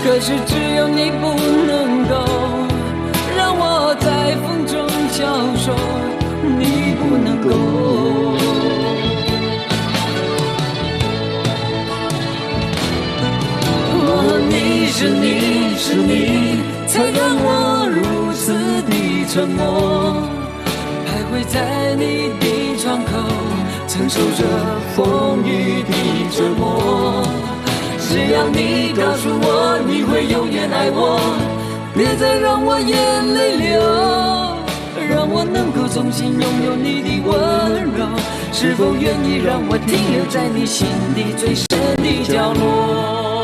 可是只有你不能够让我在风中消瘦，你不能够。是你才让我如此的沉默，徘徊在你的窗口，承受着风雨的折磨。只要你告诉我你会永远爱我，别再让我眼泪流，让我能够重新拥有你的温柔。是否愿意让我停留在你心底最深的角落？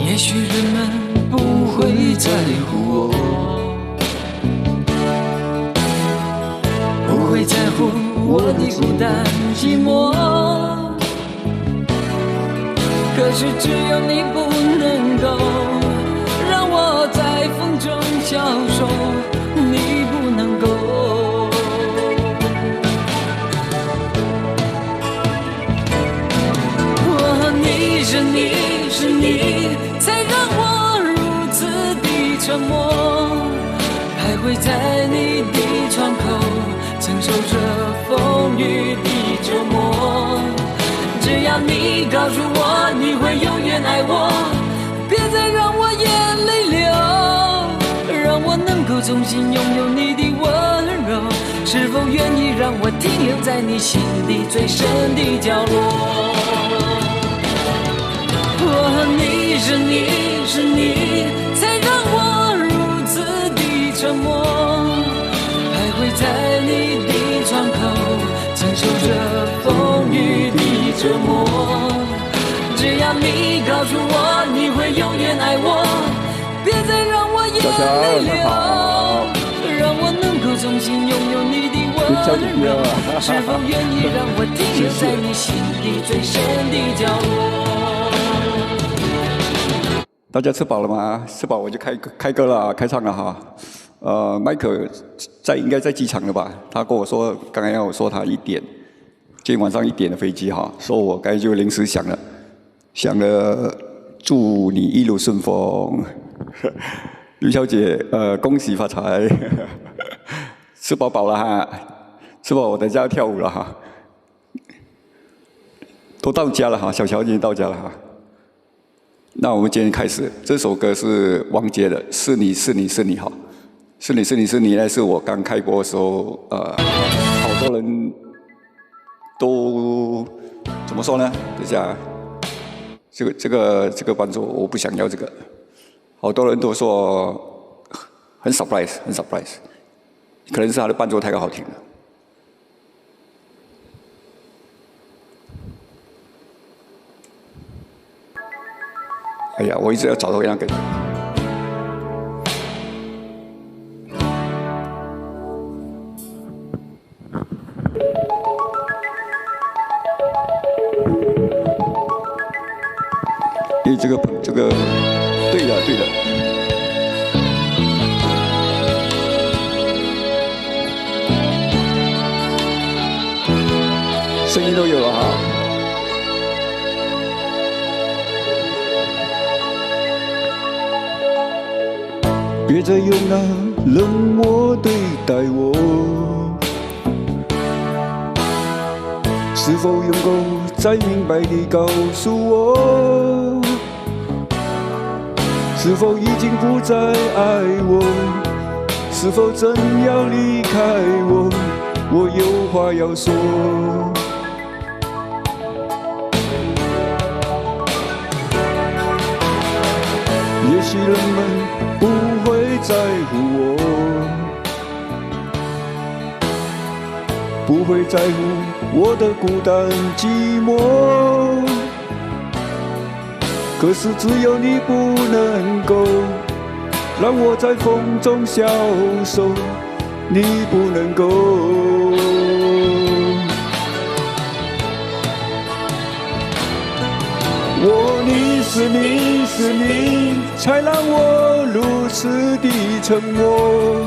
也许人们不会在乎我，不会在乎我的孤单寂寞，可是只有你不能够让我在风中消瘦，你不能够。是你才让我如此的沉默，徘徊在你的窗口，承受着风雨的折磨。只要你告诉我你会永远爱我，别再让我眼泪流，让我能够重新拥有你的温柔。是否愿意让我停留在你心底最深的角落？是你才让我如此的沉默，徘徊在你的窗口，承受着风雨的折磨。只要你告诉我你会永远爱我，别再让我眼泪流，让我能够重新拥有你的温柔。是否愿意让我停留在你心底最深的角落？大家吃饱了吗？吃饱我就开歌了，开唱了哈。麦克应该在机场了吧？他跟我说，刚刚要我说他1点，今天晚上1点的飞机哈。说我刚才就临时想了，祝你一路顺风，吕小姐，恭喜发财，吃饱饱了哈，吃饱我等一下要跳舞了哈。都到家了哈，小乔已经到家了哈。那我们今天开始，这首歌是王杰的《是你是你是你》哈，是你是你是你呢，是我刚开播的时候，好多人都怎么说呢？等一下，这个伴奏我不想要这个，好多人都说很 surprise， 可能是他的伴奏太好听了。哎呀，我一直要找到那个。因为这个对的，声音都有了哈。别再用那冷漠对待我，是否能够再明白地告诉我，是否已经不再爱我，是否真要离开我，我有话要说。也许人们不会在乎我，不会在乎我的孤单寂寞，可是只有你不能够让我在风中消瘦，你不能够。你是你，才让我如此的沉默，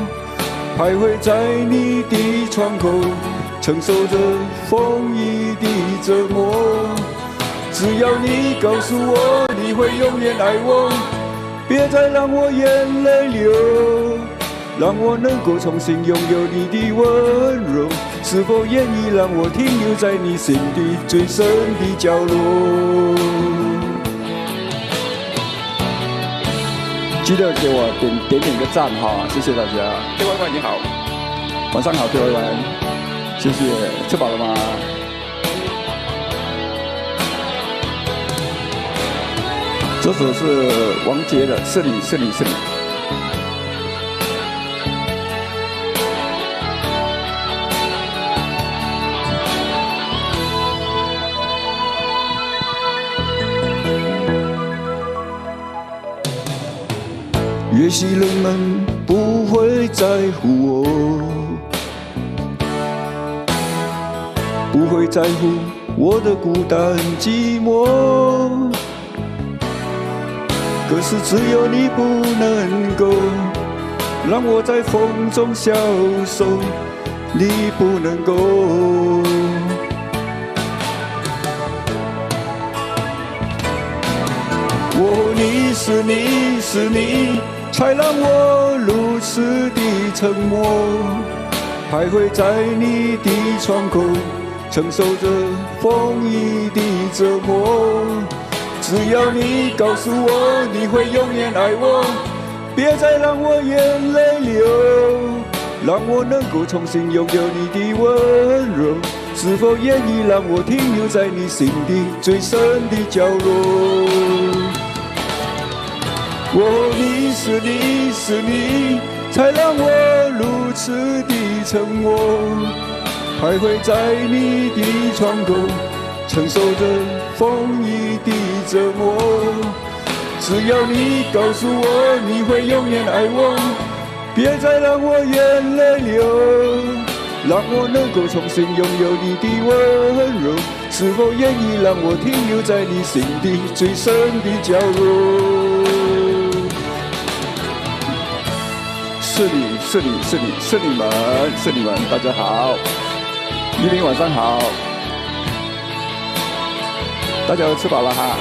徘徊在你的窗口，承受着风雨的折磨。只要你告诉我你会永远爱我，别再让我眼泪流，让我能够重新拥有你的温柔。是否愿意让我停留在你心底最深的角落？记得给我点个赞哈，谢谢大家。KY你好，晚上好 KY， 谢谢。吃饱了吗？这首是王杰的《是你是你是你》。也许人们不会在乎我，不会在乎我的孤单寂寞，可是只有你不能够让我在风中消瘦，你不能够。你是你是你，才让我如此的沉默，徘徊在你的窗口，承受着风雨的折磨。只要你告诉我你会永远爱我，别再让我眼泪流，让我能够重新拥有你的温柔。是否愿意让我停留在你心底最深的角落？你是你是你，才让我如此的沉默，徘徊在你的窗口，承受着风雨的折磨。只要你告诉我你会永远爱我，别再让我眼泪流，让我能够重新拥有你的温柔。是否愿意让我停留在你心底最深的角落？是你是你是你是你们是你们，大家好，黎明晚上好，大家都吃饱了哈。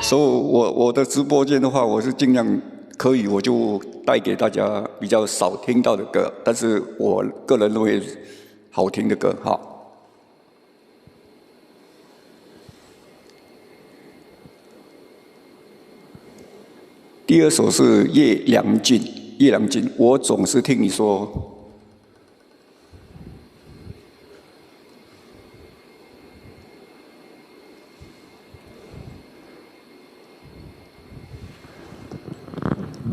所以我的直播间的话，我是尽量可以我就带给大家比较少听到的歌，但是我个人认为好听的歌哈。第二首是叶良津，叶良津，我总是听你说。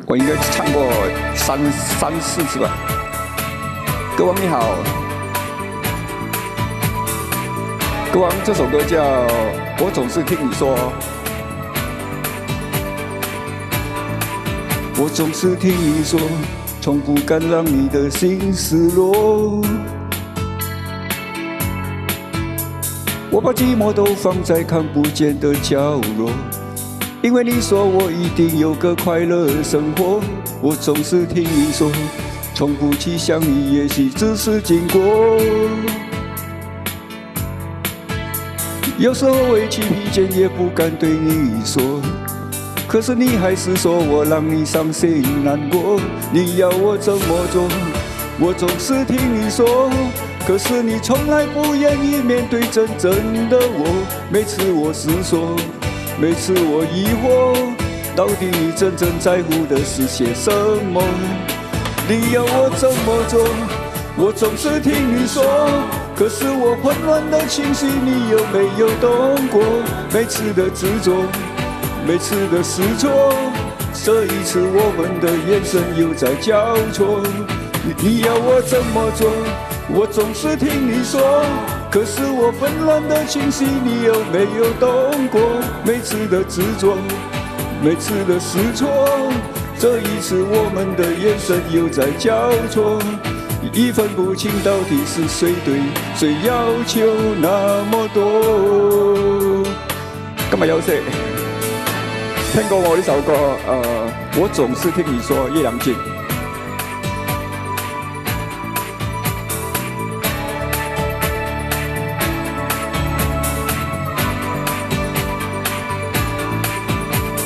我应该唱过三四次吧。歌王你好，歌王这首歌叫《我总是听你说》。我总是听你说，从不敢让你的心失落。我把寂寞都放在看不见的角落，因为你说我一定有个快乐生活。我总是听你说，从不去想你，也许只是经过。有时候委屈疲倦也不敢对你说，可是你还是说我让你伤心难过，你要我怎么做？我总是听你说，可是你从来不愿意面对真正的我。每次我思索，每次我疑惑，到底你真正在乎的是些什么？你要我怎么做？我总是听你说，可是我混乱的情绪你有没有懂过？每次的执着，每次的失措，这一次我们的眼神又在交错。你要我怎么做？我总是听你说，可是我纷乱的情绪你有没有懂过？每次的执着，每次的失措，这一次我们的眼神又在交错，一分不清到底是谁对，谁要求那么多。今日休息，聽過我呢首歌，我總是聽你說葉良靜。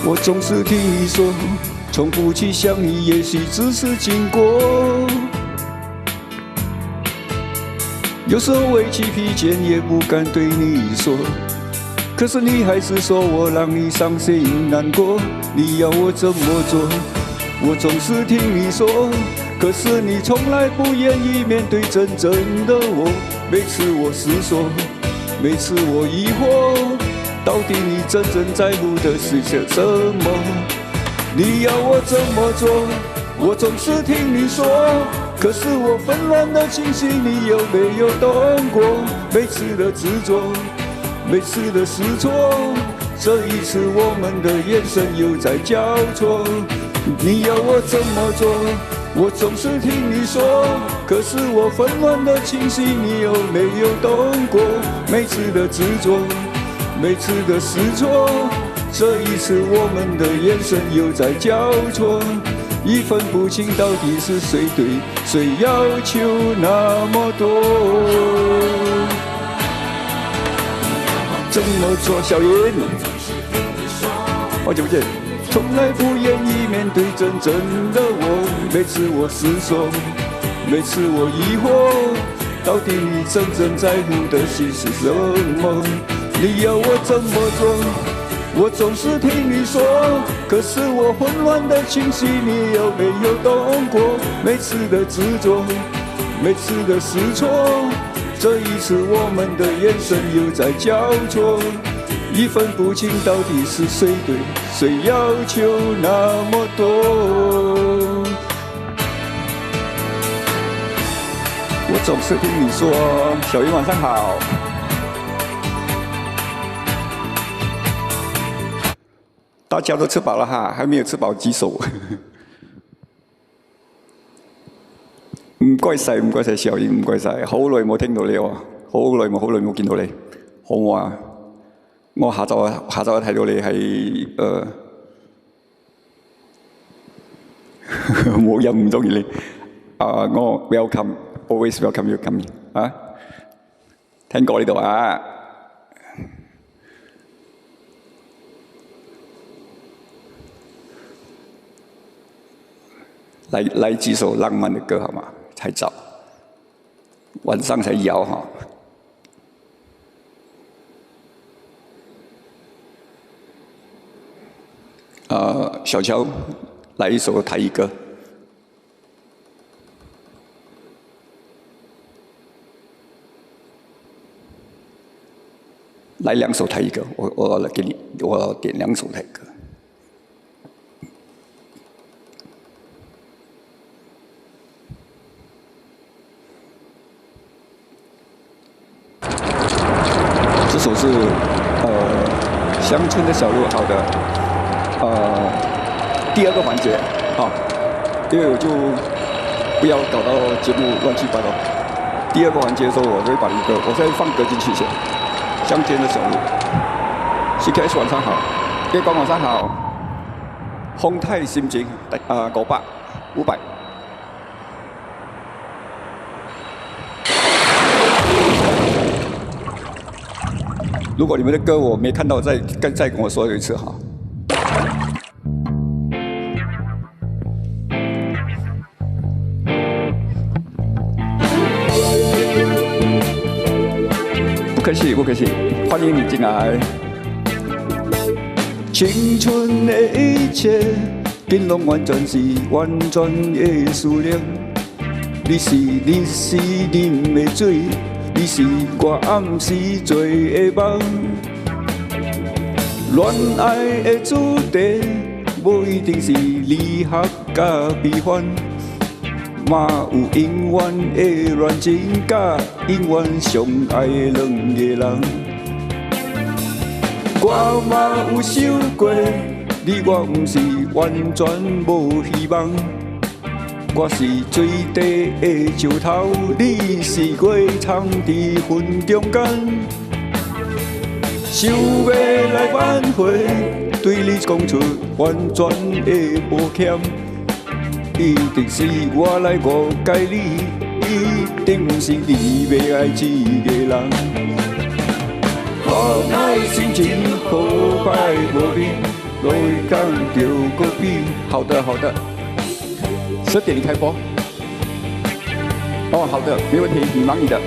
我总是听你说，从不去想你，也许只是经过。有时候委屈疲倦，也不敢对你说。可是你还是说我让你伤心难过，你要我怎么做？我总是听你说，可是你从来不愿意面对真正的我。每次我思索，每次我疑惑。到底你真正在乎的是些什么？你要我怎么做？我总是听你说，可是我纷乱的情绪你有没有懂过？每次的执着，每次的失措，这一次我们的眼神又在交错。你要我怎么做？我总是听你说，可是我纷乱的情绪你有没有懂过？每次的执着，每次的失措，这一次我们的眼神又在交错，一分不清到底是谁对，谁要求那么多？怎么做，小云？好久不见。从来不愿意面对真正的我，每次我思索，每次我疑惑，到底你真正在乎的心是什么？你要我怎么做？我总是听你说，可是我混乱的情绪你有没有懂过？每次的执着，每次的失措，这一次我们的眼神又在交错，一分不清到底是谁对，谁要求那么多？我总是听你说，小云晚上好。大家都吃饱了哈，还没有吃飽舉手。唔該晒，唔該晒，小英，唔該晒，好耐冇聽到你喎，好耐冇見到你，好唔好啊？我下晝睇到你係冇人唔中意你，我 welcome，always welcome you come in 啊，聽過呢度啊。来几首浪漫的歌好吗？才早，晚上才摇哈。小乔，来一首台语歌。来2首台语歌，我来给你，我点2首台语歌。这首是乡村的小路，好的，第2个环节啊，因为我就不要搞到节目乱七八糟。第2个环节的时候，我会把歌，我再放歌进去先。乡间的小路 ，CKS 晚上好，月光晚上好，丰泰心情500。如果你们的歌我没看到，再跟我说一次哈。不客气，不客气，欢迎你进来。青春的一切，变拢完全是完全的思念。你是啉的水。你是我暗时做的梦，恋爱的主题无一定是离合甲悲欢，嘛有永远的恋情，甲永远相爱的两个人。我嘛有想过，你我不是完全无希望。我是水底的石头，你是月藏伫云中间。想要来挽回，对你讲出完全的抱歉。一定是我来误解你，一定不是你要爱一个人。好歹心情好歹无变，落雨讲着搁比。好的好的，10点开播。哦，好的，没问题，你忙你的。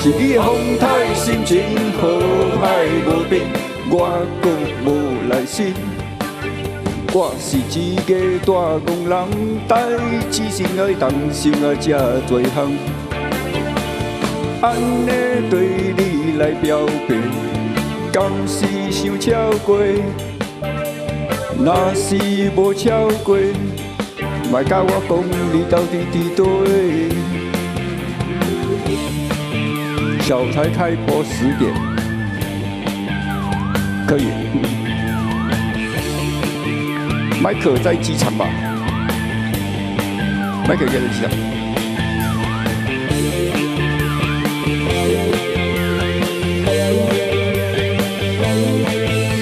是你的风台心情好歹无变，我搁无耐心。我是一个大工人，代志先爱动手啊，才做项。安尼对你来表白，敢是想超过？若是无超过，莫甲我讲你到底伫倒？小台开播10点，可以。迈克在机场吧？迈克应该在机场。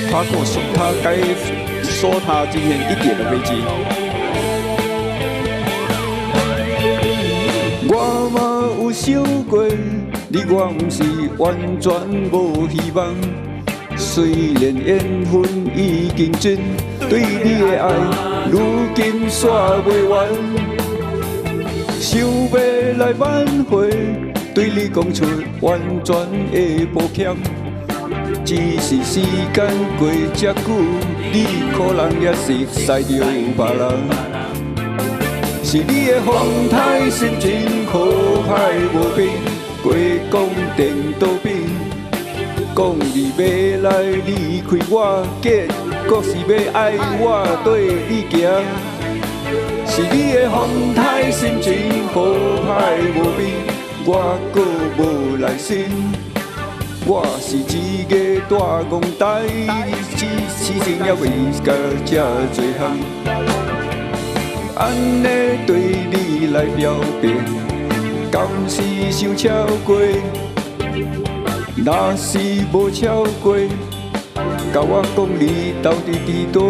他跟我说，他该说他今天1点的飞机。我嘛有想过，你我不是完全无希望。虽然缘分已经尽，对你的爱如今煞袂完。想要来挽回，对你讲出完全的抱歉。只是时间过这久，你可能也熟悉着别人。是你的风台心情好歹无变，过讲电倒变。讲你要来离开我，结果是要爱我对你行。是你的风台心情好歹无变，我搁无耐心。我是一个大工代志，事情也为甲这多项。安尼对你来表白，敢是想超过？若是无超过，甲我讲你到底伫倒？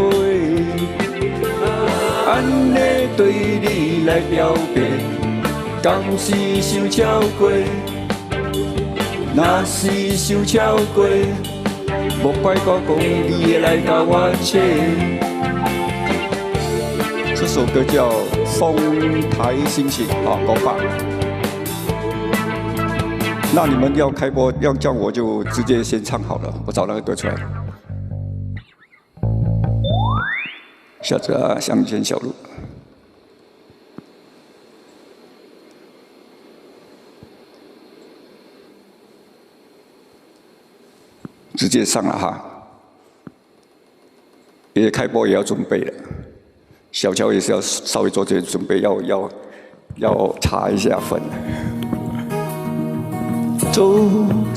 安尼对你来表白，敢是想超过？若是想超过，莫怪我讲你会来甲我扯。这首歌叫《风台心情》啊，高发。那你们要开播要叫我就直接先唱好了，我找那个歌出来。下次啊，乡间小路。直接上了哈，因为开播也要准备了，小乔也是要稍微做这些准备，要查一下分。走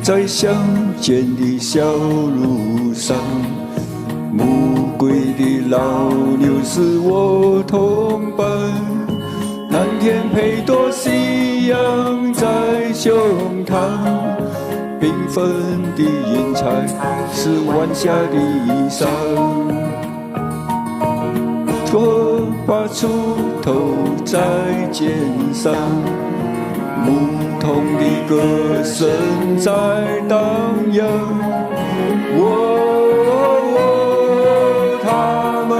在乡间的小路上，暮归的老牛是我同伴，蓝天配朵夕阳在胸膛。缤纷的云彩是晚霞的衣裳，头发锄头在肩上，牧童的歌声在荡漾。他们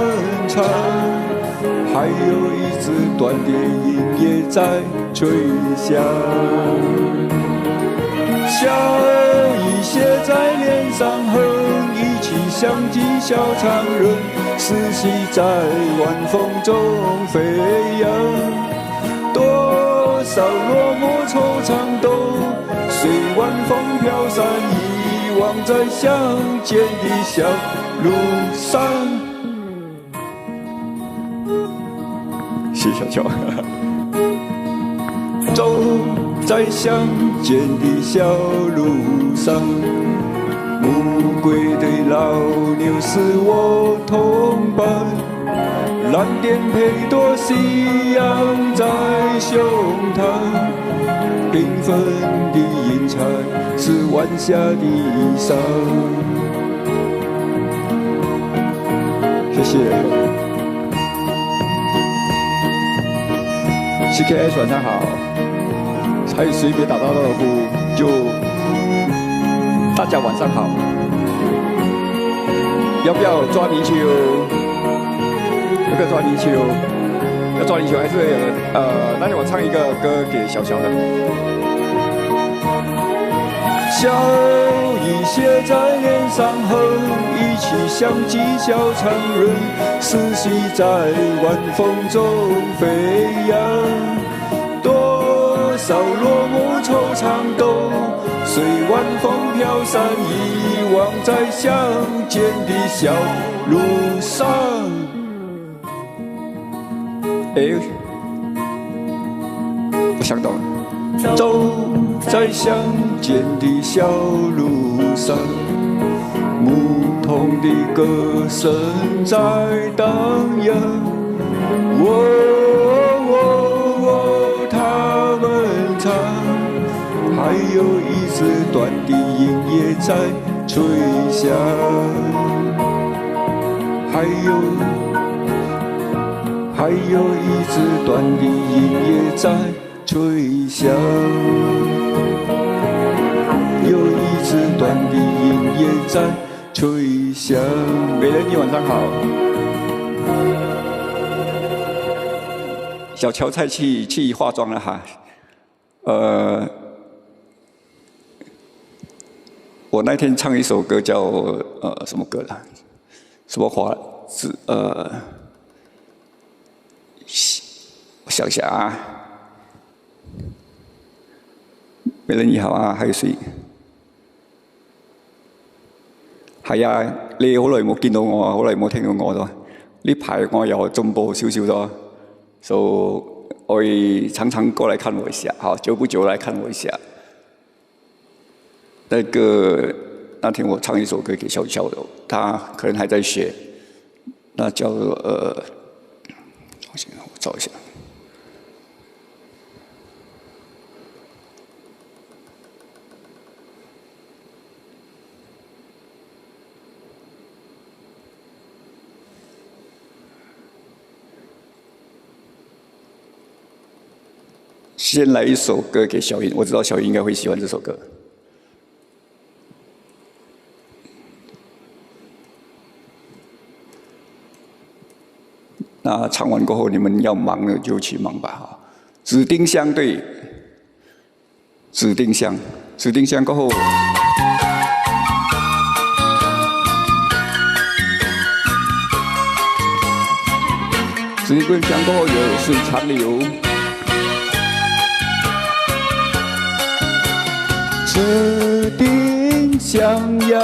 唱，还有一支断电音也在吹响。笑意写在脸上，哼一曲像极小唱人，思绪在晚风中飞扬。多少落寞惆怅都随晚风飘散，遗忘在乡间的小路上。谢小乔。走在乡间的小路上，乌龟对老牛是我同伴，蓝靛配朵夕阳在胸膛，缤纷的云彩是晚霞的衣裳。谢谢。CKS 晚上好，还有谁没打到的呼就大家晚上好，要不要抓泥鳅？要不要抓泥鳅？要抓泥鳅还是那天我唱一个歌给小乔的。笑意写在脸上后，一起像几小长人，思绪在晚风中飞扬。多少落寞惆怅都随晚风飘散，遗忘在乡间的小路上。我想到了。走在乡间的小路上，牧童的歌声在荡漾。他们唱，还有一支短的音乐在吹响，还有一支短的音乐在吹响，有一支短的音乐在吹响。美人你晚上好。小乔菜去化妆了哈。我那天唱一首歌叫什么歌了？什么花字？我想想啊。美人你好啊，还有谁？係啊，你好耐冇見到我，好耐冇聽到我咗。呢排我又進步少少咗，所以我會常常過來看我一下，好，久不久來看我一下。那天我唱一首歌給小喬的，他可能還在學，那叫我找一下。先来一首歌给小英，我知道小英应该会喜欢这首歌。那唱完过后，你们要忙了就去忙吧哈。指定香对，指定香，指定香过后。指定香过后有水长流。指定香呀，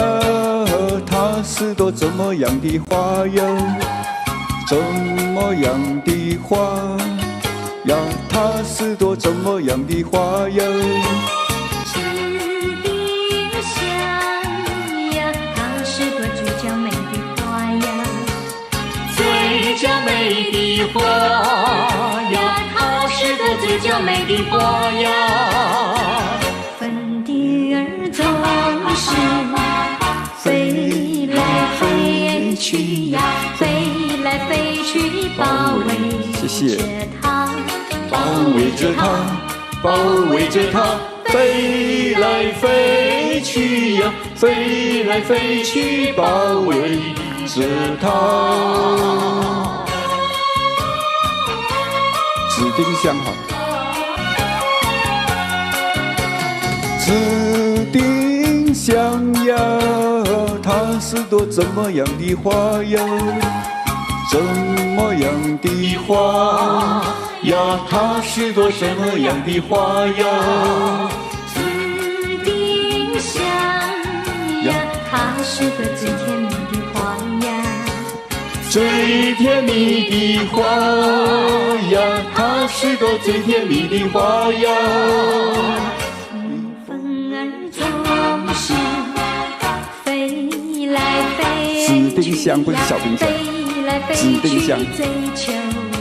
它是朵怎么样的花呀？怎么样的花呀？它是朵怎么样的花呀？指定香呀，它是朵嘴角美的花呀。嘴角美的花呀，它是朵嘴角美的花呀。总是飞来飞去呀，飞来飞去，包围着它，包围着它，包围着它，飞来飞去呀，飞来飞去，包围着它。指定香好。指定香呀，它是朵怎么样的花呀？怎么样的花呀？它是朵什么样的花呀？指定香呀，它是朵最甜美的花呀。最甜蜜的花呀，它是朵最甜蜜的花呀。风儿总是飞来飞去，紫丁香不是小丁香，飞来飞紫丁香，去，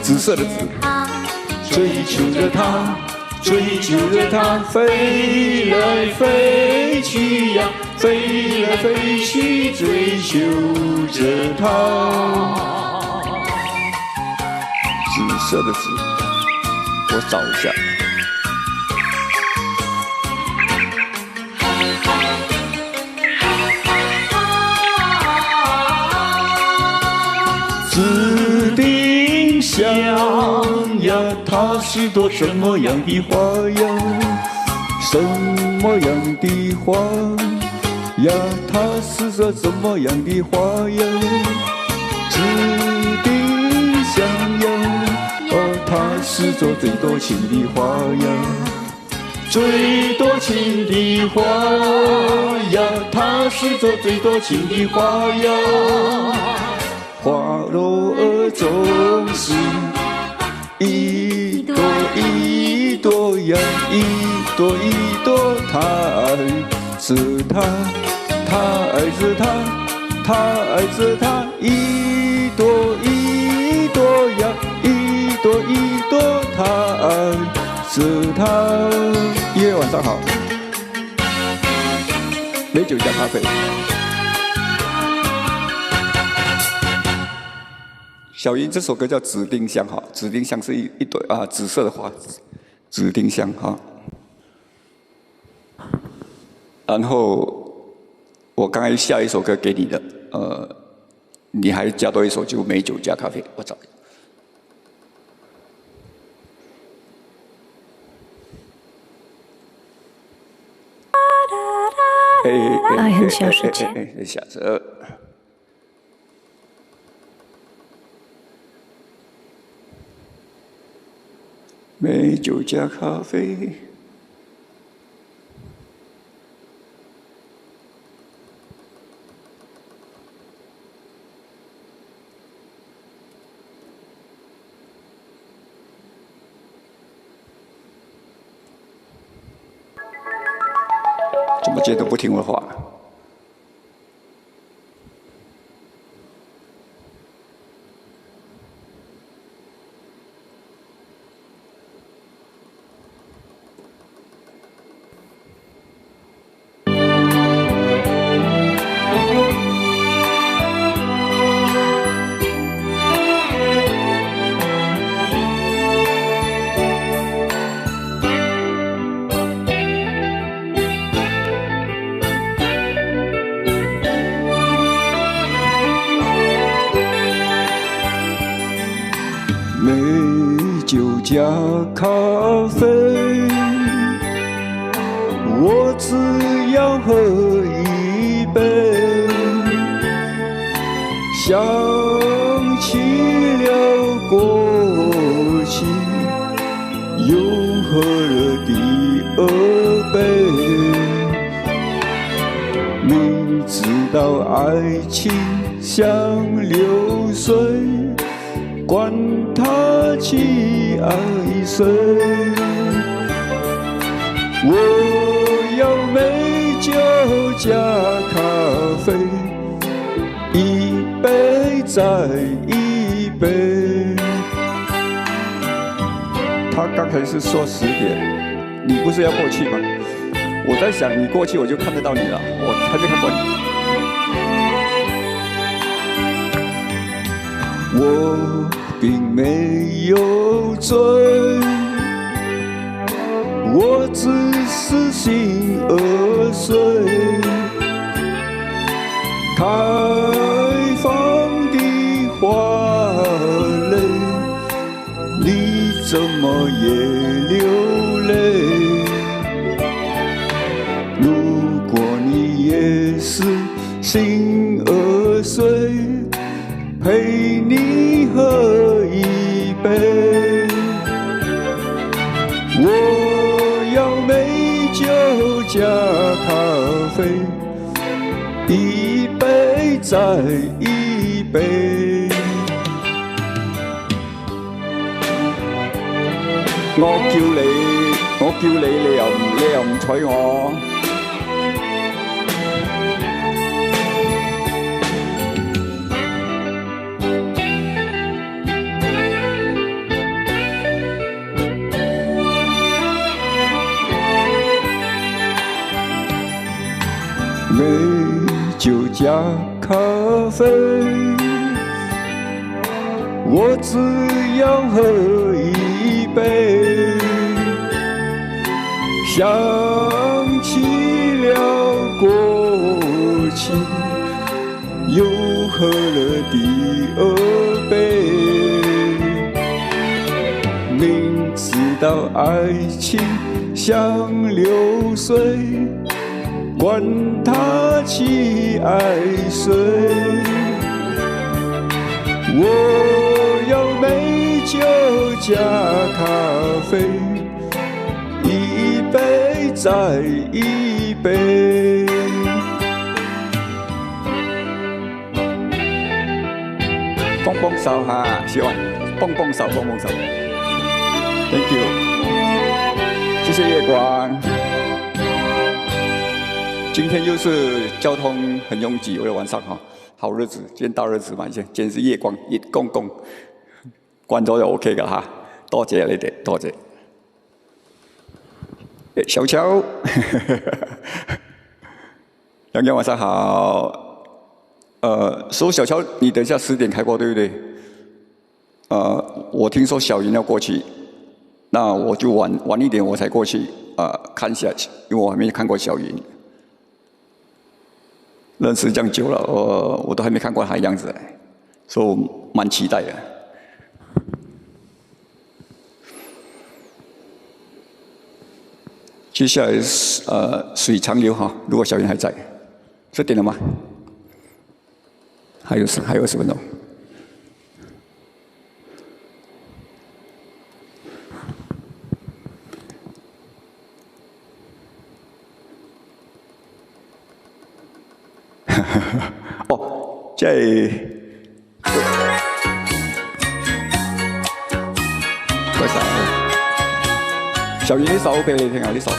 紫色的紫，追求着它，追求着它，飞来飞去呀，飞来飞去，追求着它。紫色的紫，我找一下。紫丁香呀，它是朵什么样的花呀？什么样的花呀？它是朵什么样的花呀？紫丁香呀，它是朵最多情的花呀，最多情的花呀，它是朵最多情的花呀。花落儿总是一朵一朵呀，一朵一朵，他爱着她，他爱着她，他爱着她，一朵一朵呀，一朵一朵，他爱着她。夜夜晚上好，美酒加咖啡。小英这首歌叫《紫丁香》哈，紫丁香是一朵啊紫色的花，紫丁香哈。然后我刚才下一首歌给你的，你还加多一首就美酒加咖啡，我找。爱恨小世界。小声。美酒加咖啡。怎么今天都不听我的话？美酒加咖啡，我只要喝一杯。想起了过去，又喝了第二杯。明知道爱情像流水，管他几爱谁，我要美酒加咖啡，一杯再一杯。他刚才是说10点，你不是要过去吗？我在想你过去我就看得到你了，我还没看过你。我并没有醉，我只是心而碎。开放的花蕾，你怎么也流泪？如果你也是心而碎，陪你喝一杯。我要美酒加咖啡，一杯再一杯。我叫你，你又唔睬我。美酒加咖啡，我只要喝一杯。想起了过去，又喝了第二杯。明知道爱情像流水，管它去爱谁，我要美酒加咖啡，一杯再一杯。蹦蹦手哈，喜欢蹦蹦手，蹦蹦手。Thank you， 谢谢月光。今天又是交通很拥挤，为了晚上哈，好日子，今天大日子嘛，今天是夜光熱公公，關咗就 OK 噶吓，多謝你哋，多謝。小喬，杨洋晚上好。说小喬，你等一下10點開播對不對？我聽說小云要過去，那我就晚一點我才過去看一下，因為我還沒看過小云。認識這樣久了，我都還沒看過他的樣子，所以我蠻期待的。接下來水長流哈，如果小云還在，是點了嗎？還有20分鐘。哦，即係唔該晒。小云呢首俾你聽下呢首。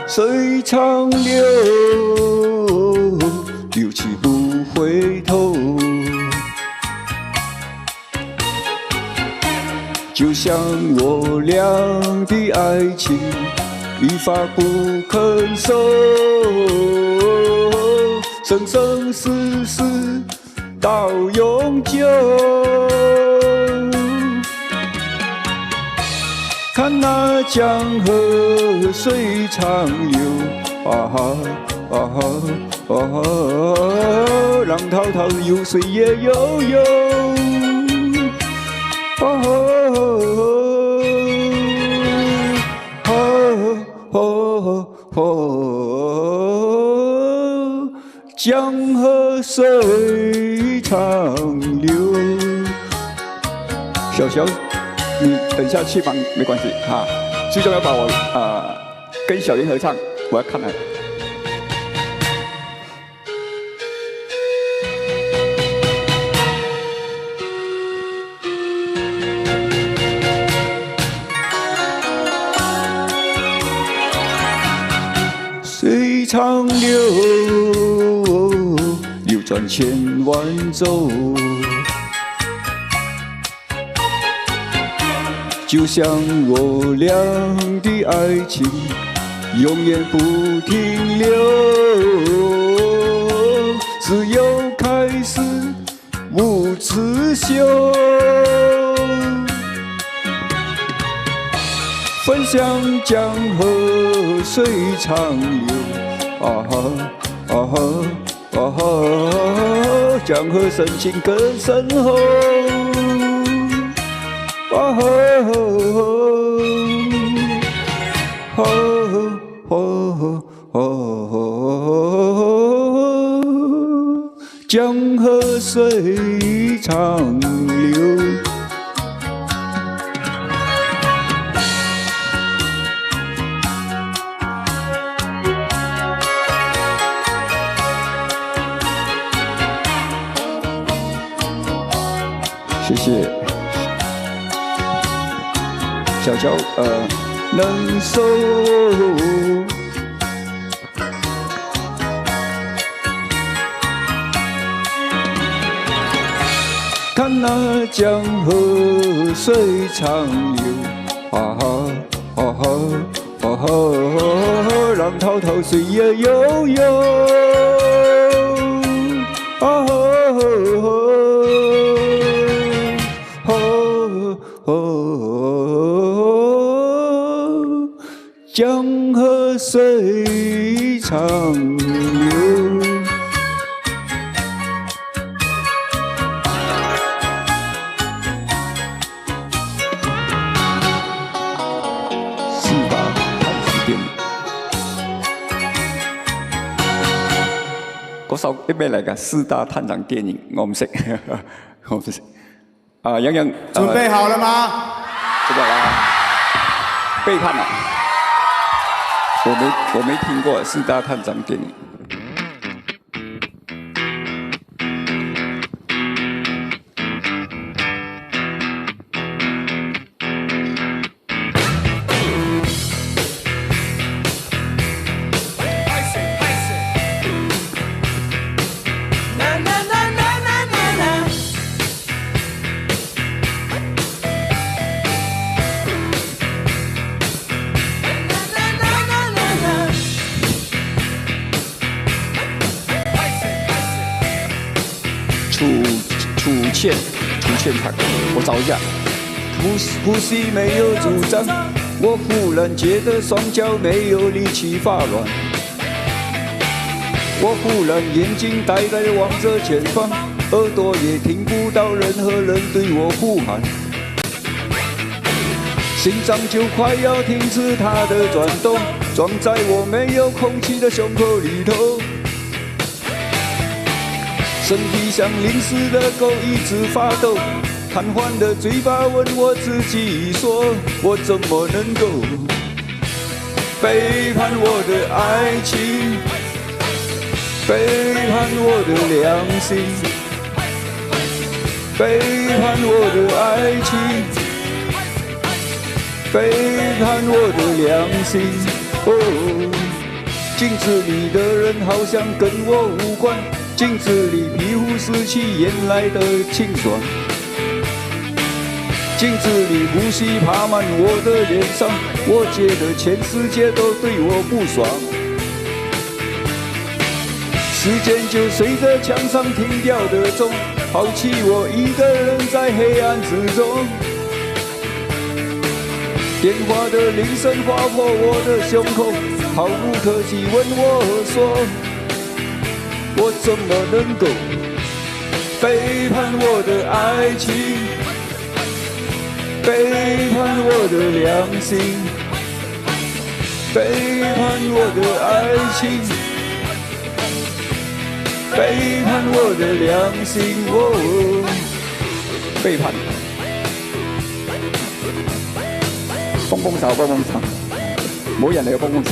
水長流，流去不回頭，就像我倆的愛情一發不肯收，生生世世到永久。看那江河水長流，浪滔滔，有水也悠悠。江河水長流。小小，你等一下去忙沒關係哈，最重要把我跟小云合唱，我要看來。水長流，流轉千萬洲。就像我倆的愛情永遠不停留，只有開始無止休。分享江河水長流，江河深情更深厚。江河水長流。谢谢。小乔，能收。看那江河水长流，啊哈啊哈啊哈，浪滔滔水也悠悠，啊哈江河水长流。嗰首啲咩嚟㗎？四大探長電影，我唔識，我唔識。啊，洋洋，準備好了嗎？這個啦，背叛啊！我沒聽過四大探長電影。楚欠场，我找一下。呼吸没有主张，我忽然觉得双脚没有力气发软。我忽然眼睛呆呆地望着前方，耳朵也听不到任何人对我呼喊。心脏就快要停止它的转动，装在我没有空气的胸口里头。身体像淋湿的狗一直发抖，瘫痪的嘴巴问我自己说，我怎么能够背叛我的爱情，背叛我的良心，背叛我的爱情，背叛我的良心。哦，镜子里的人好像跟我无关，镜子里皮肤失去原来的清爽，镜子里呼吸爬满我的脸上，我觉得全世界都对我不爽。时间就随着墙上停掉的钟，抛弃我一个人在黑暗之中。电话的铃声划破我的胸口，毫无客气问我说，我怎么能够背叛我的爱情，背叛我的良心，背叛我的爱情，背叛我的良心。哦，背叛。蹦蹦手，蹦蹦手，冇人嚟嘅蹦蹦手。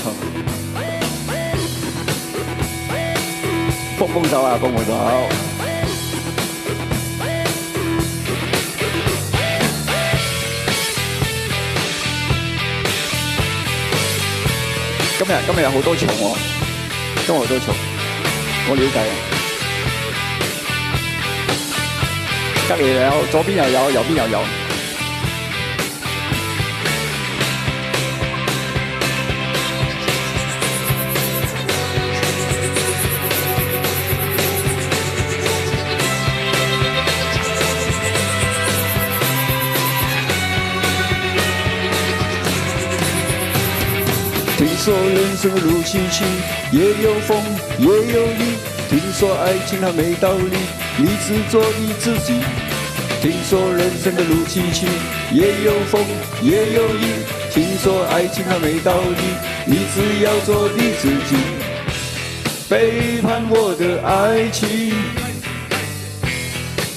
蹦蹦手啊，蹦蹦手！今日有好多場喎，今日好多場，我了解。隔離又有，左邊又有，右邊又有。听说人生如崎岖，也有风也有雨。听说爱情它没道理，你只做你自己。听说人生的路崎岖，也有风也有雨。听说爱情它没道理，你只要做你自己。背叛我的爱情，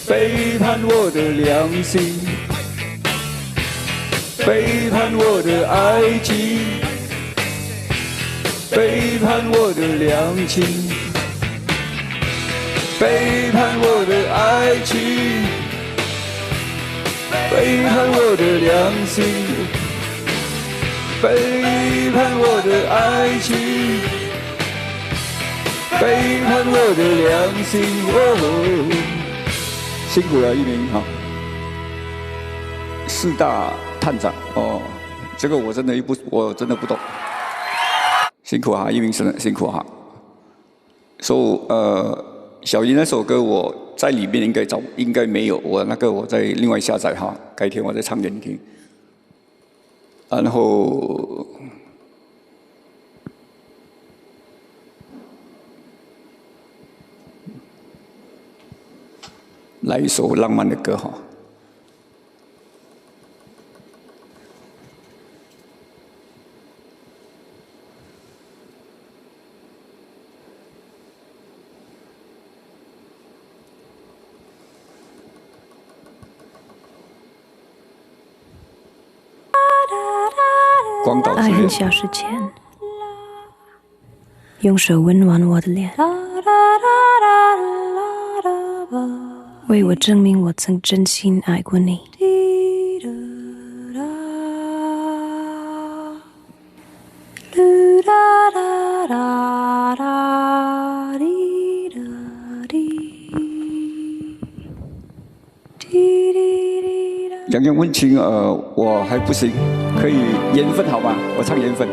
背叛我的良心，背叛我的爱情，背叛我的良心，背叛我的爱情，背叛我的良心，背叛我的爱情，背叛我的良心。哦，辛苦了，一鸣哈。四大探长哦，这个我真的不懂。辛苦哈，一鸣真的辛苦哈。小姨那首歌我在里面应该没有，我再另外下载哈，改天我再唱给你听。然后来一首浪漫的歌哈。爱很小时前，用手温暖我的脸，为我证明我曾真心爱过你。两样温情，我还不行，可以缘分好吗？我唱缘分。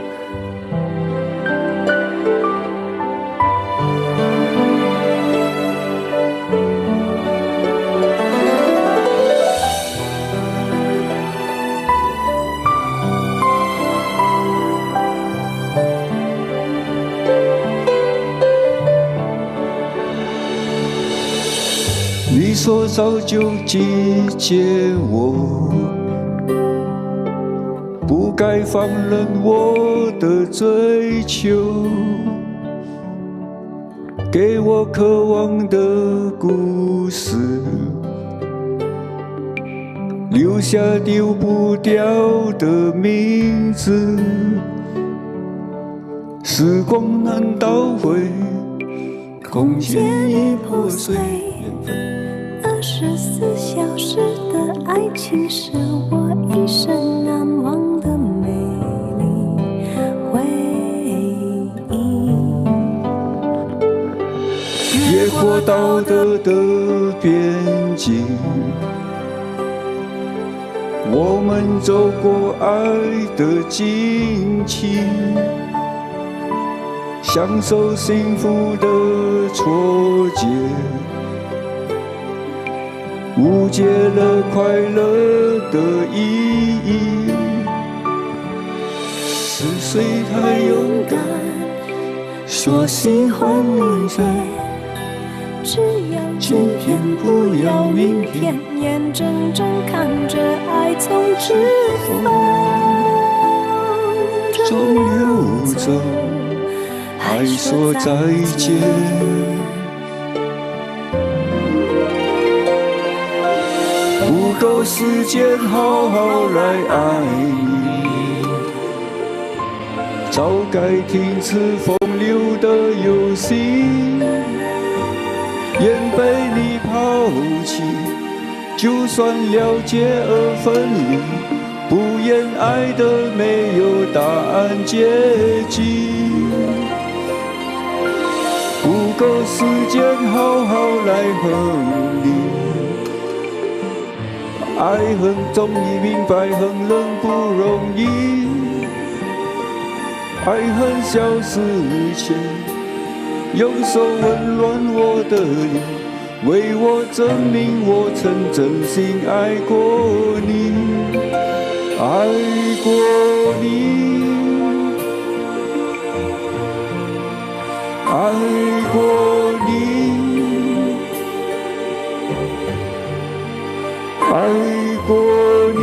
你说早就拒绝我，不该放任我的追求，给我渴望的故事，留下丢不掉的名字。时光难倒回，空间已破碎。24小时的爱情是我一生难忘的美丽回忆。越过道德的边境，我们走过爱的荆棘，享受幸福的错觉，误解了快乐的意义。是谁太勇敢，说喜欢你谁？只要今天，不要明天，眼睁睁看着爱从指缝中流走，还说再见。不够时间好好来爱你，早该停止风流的游戏。愿被你抛弃，就算了解而分离，不言爱的没有答案结局。不够时间好好来恨你，爱恨终于明白，很人不容易。爱恨消失前，用手温暖我的脸，为我证明我曾真心爱过你，爱过你，爱过你，爱过你，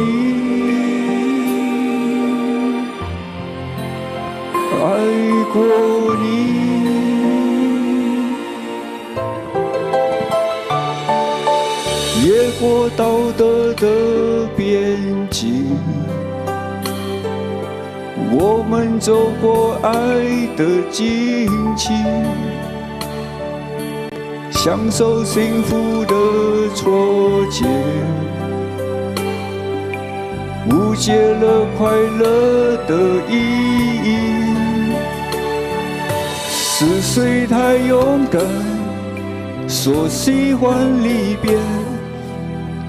爱过你。越过道德的边境，我们走过爱的荆棘，享受幸福的错觉，解了快乐的意义。是谁太勇敢，说喜欢离别？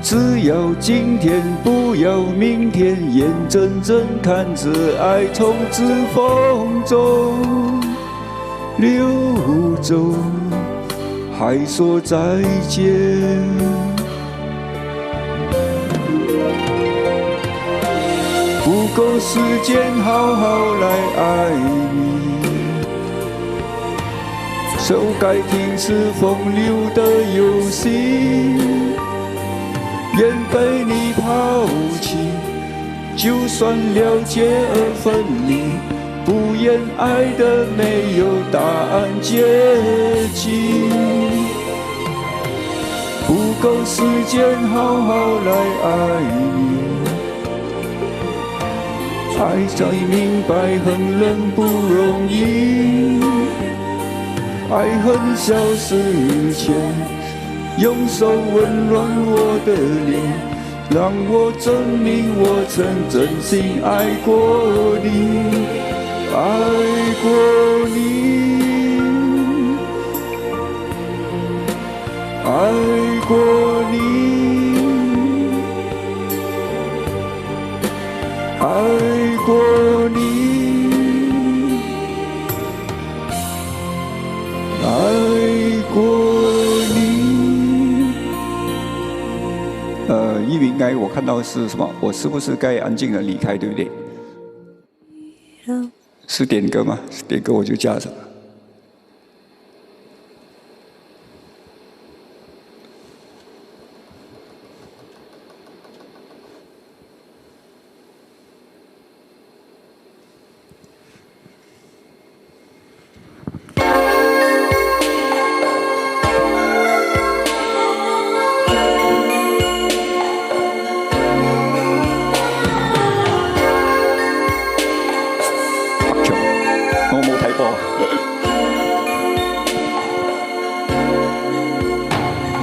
只要今天，不要明天，眼睁睁看着爱从指缝中流走，还说再见。不够时间好好来爱你，就该停止风流的游戏。愿被你抛弃，就算了解而分离，不言爱的没有答案结局。不够时间好好来爱你，爱才明白很冷不容易。爱恨消失前，用手温暖我的脸，让我证明我曾真心爱过你，爱过你，爱过你，爱过你，爱过你。一鸣该我看到是什么？我是不是该安静的离开，对不对？是点歌吗？是点歌我就加上。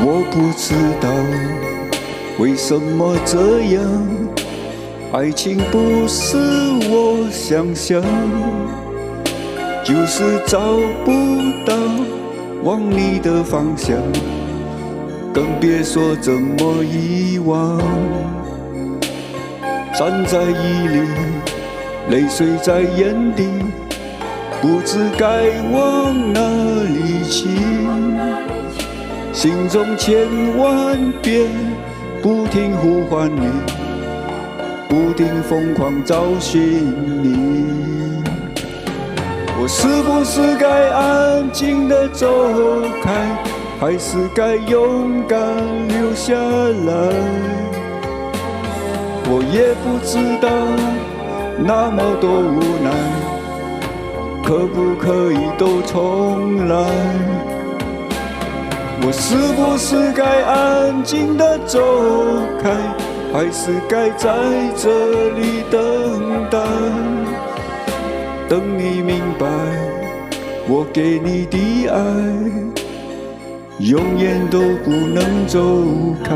我不知道为什么这样，爱情不是我想象，就是找不到往你的方向，更别说怎么遗忘。站在雨里，泪水在眼底，不知该往哪里去，心中千万遍不停呼唤你，不停疯狂找寻你。我是不是该安静地走开，还是该勇敢留下来？我也不知道，那么多无奈，可不可以都重来？我是不是该安静地走开，还是该在这里等待？等你明白，我给你的爱，永远都不能走开。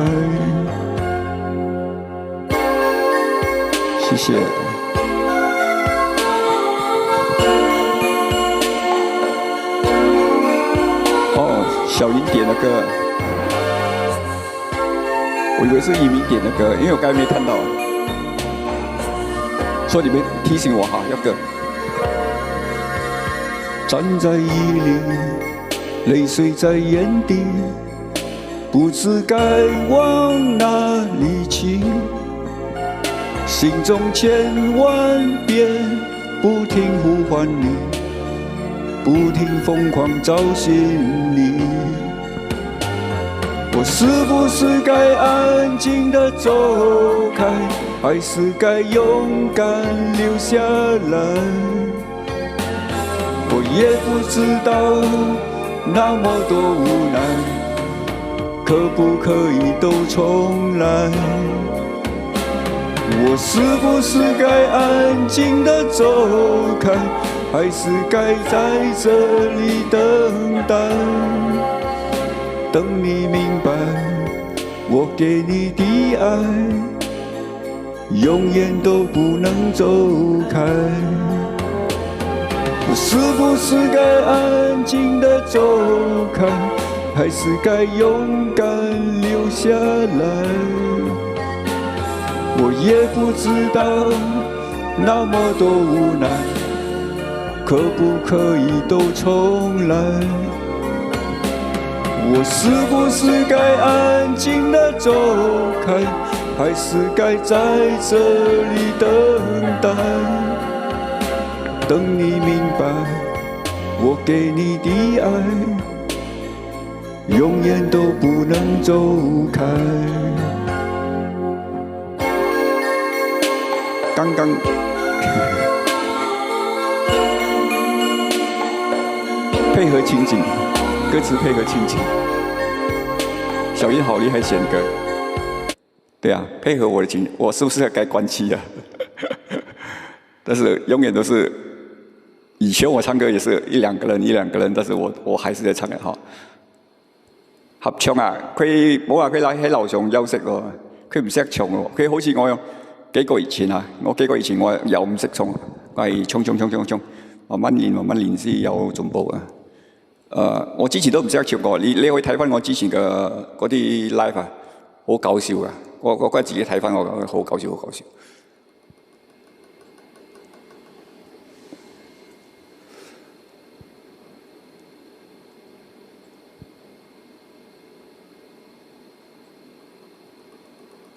谢谢。小云点的歌，我以为是移民点的歌，因为我刚才没看到，所以你们提醒我哈，要歌。站在雨里，泪水在眼底，不知该往哪里去，心中千万遍不停呼唤你，不停疯狂找寻你。我是不是该安静地走开，还是该勇敢留下来？我也不知道，那么多无奈，可不可以都重来？我是不是该安静地走开，还是该在这里等待？等你明白，我给你的爱，永远都不能走开。我是不是该安静地走开，还是该勇敢留下来？我也不知道，那么多无奈，可不可以都重来？我是不是该安静地走开，还是该在这里等待？等你明白，我给你的爱永远都不能走开。刚刚配合情景，歌词配合情景，小英好厉害，选歌。对啊，配合我的情，我是不是该关机啊？但是永远都是，以前我唱歌也是一两个人，但是我还是在唱的哈。合唱啊，佢冇話佢喺樓上休息喎，佢唔識唱喎，佢好似我幾個月前啊，我又唔識唱，我係唱，慢慢練先有進步啊。我之前都唔識唱過，你可以睇翻我之前嘅嗰啲 live 啊，好搞笑噶，我嗰日自己睇翻我好搞笑。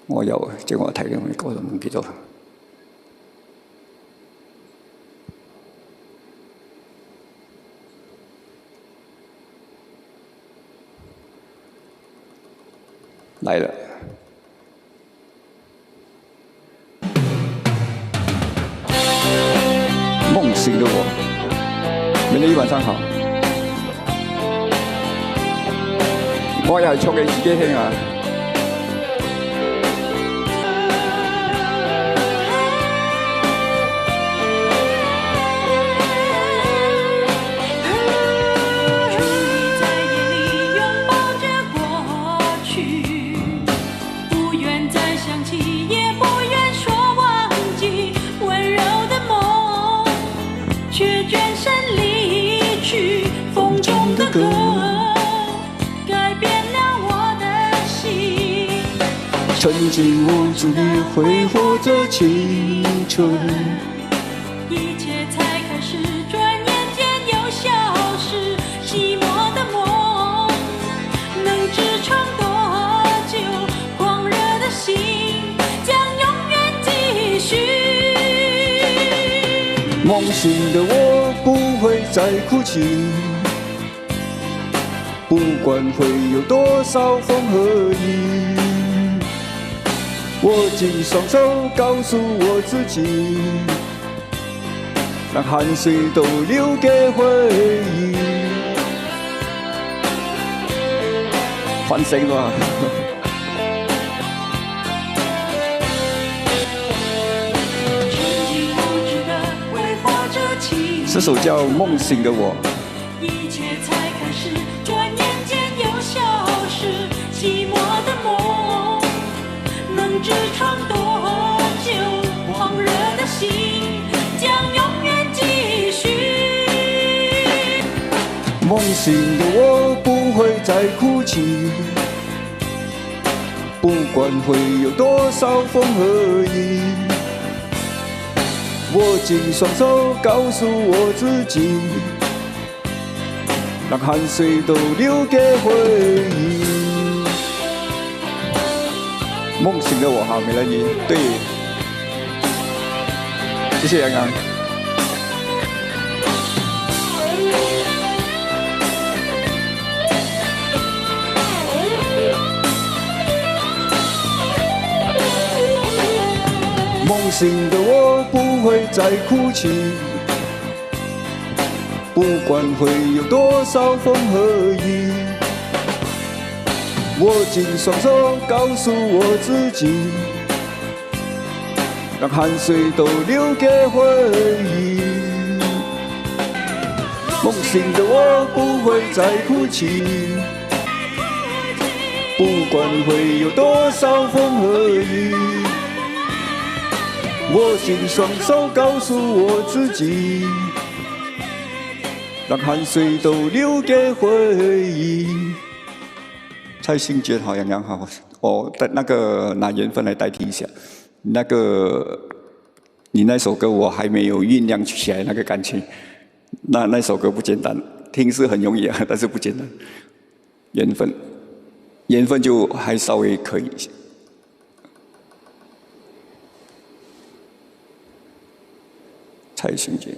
我有，即係我睇嘅歌都唔記得。来了，梦醒的我，明日晚上好。我又係唱俾自己聽啊！曾经无助地挥霍着青春，一切才开始，转眼间又消失。寂寞的梦能支撑多久？狂热的心将永远继续。梦醒的我不会再哭泣，不管会有多少风和雨。握紧双手，告诉我自己，让汗水都留给回忆。翻聲啦！這首叫《夢醒的我》。一切才開始，轉眼間又消失，寂寞的夢能支撐多久？狂熱的心將永遠繼續。夢醒的我不會再哭泣，不管會有多少風和雨。握緊雙手，告訴我自己，讓汗水都留給回憶。夢醒的我哈，美人魚，對，謝謝楊洋。夢醒的我不會再哭泣，不管會有多少風和雨。握緊雙手，告訴我自己，讓汗水都留給回憶。夢醒的我不會再哭泣，不管會有多少風和雨。我尽双手告诉我自己，让汗水都留给回忆。蔡幸娟好洋洋好，那个拿缘分来代替一下，那个你那首歌我还没有酝酿起来那个感情，那首歌不简单，听是很容易啊，但是不简单。缘分就还稍微可以一些。蔡幸娟。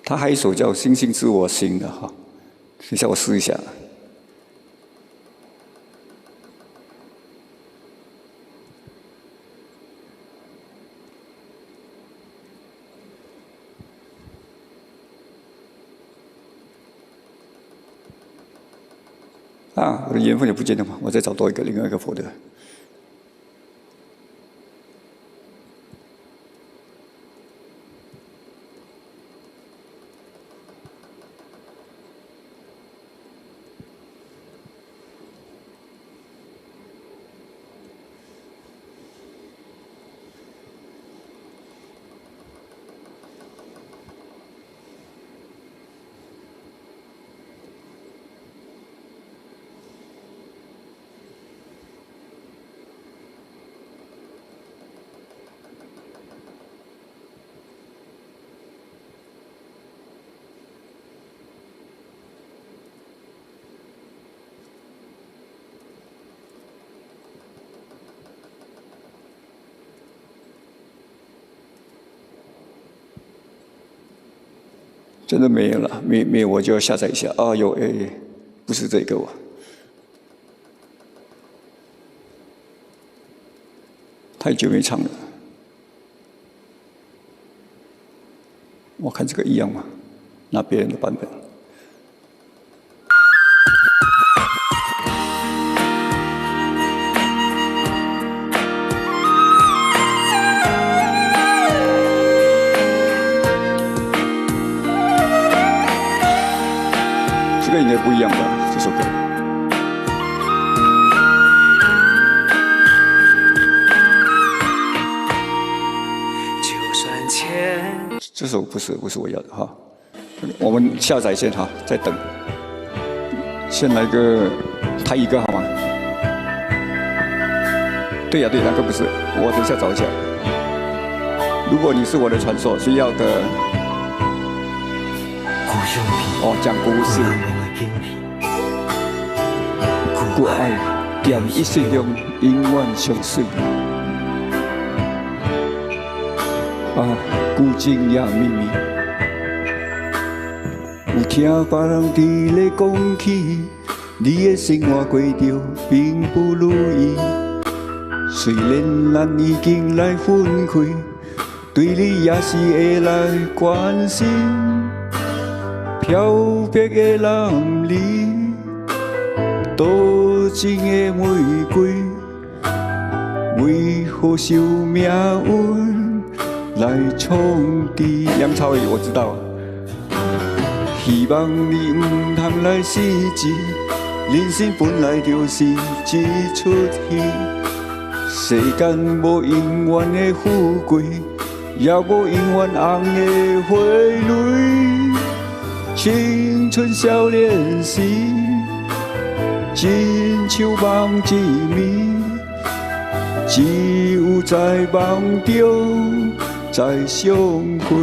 他还有一首叫《星星知我心》的哈，等一下我试一下。啊，我的缘分也不见了嘛，我再找多一个另外一个佛的。真的没有了，没有我就要下载一下。啊，有不是这个我，太久没唱了。我看这个一样吗？拿别人的版本。这个应该不一样吧？这首歌。这首不是我要的哈，我们下载先哈，再等。先来个台语歌好吗？对呀对，那个不是，我等一下找一下。如果你是我的传说，需要的。哦，讲故事。故爱踮一生中永远相随。啊，古今也秘密，有听别人伫咧讲起，你的生活过着并不如意。虽然咱已经来分开，对你也是会来关心。飘泊的男儿，多情的玫瑰，为何受命运来冲击？梁朝伟我知道，希望你唔通来失志，人生本来就是一出戏，世间无永远的富贵，也无永远红的花蕊。青春少年时，亲像梦一暝，只有在梦中再相会。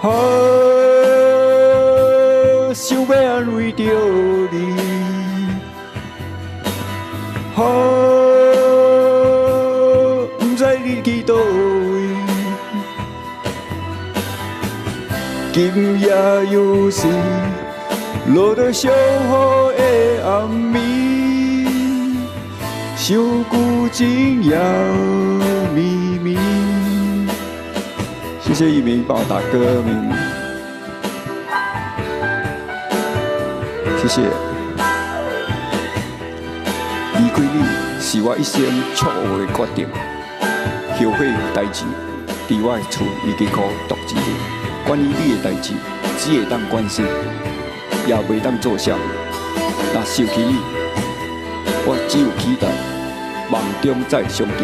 啊，想要安慰着你，啊，不知你去倒位。今夜又是落在小雨的暗暝，想古今也秘密。谢谢一鸣帮我打歌名，谢谢。离开你是我一生错误的决定，后悔有代志，伫我的厝已经可独一人，关于你的代志，只会当关心，也袂当作声。若受起你，我只有期待，梦中再相见。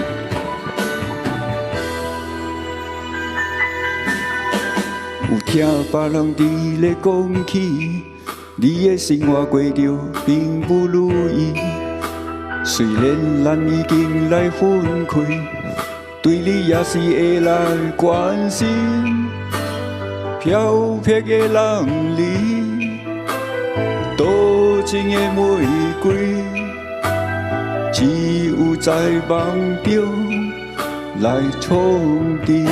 有听别人伫咧讲起，你的生活过着并不如意。虽然咱已经来分开，对你也是会来关心。飘撇的人里，多情的玫瑰，只有在梦中来重叠。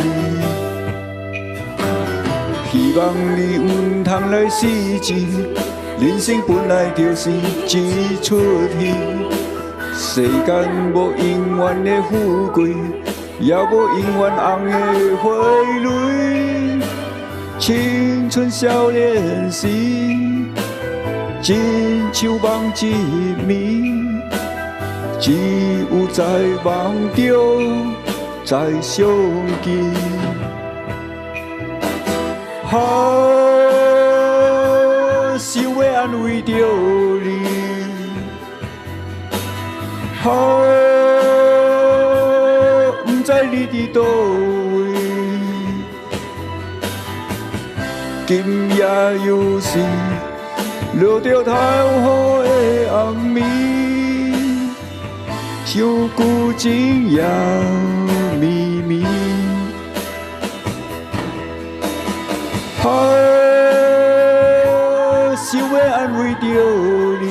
希望你唔通来失志，人生本来就是一出戏。世间无永远的富贵，也无永远红的花蕊。青春少年时，亲像梦一暝，只有在梦中再相见。想要安慰着你，不知你伫倒位，今夜又是落着太阳的暗暝，想旧情也绵绵。想要安慰着你，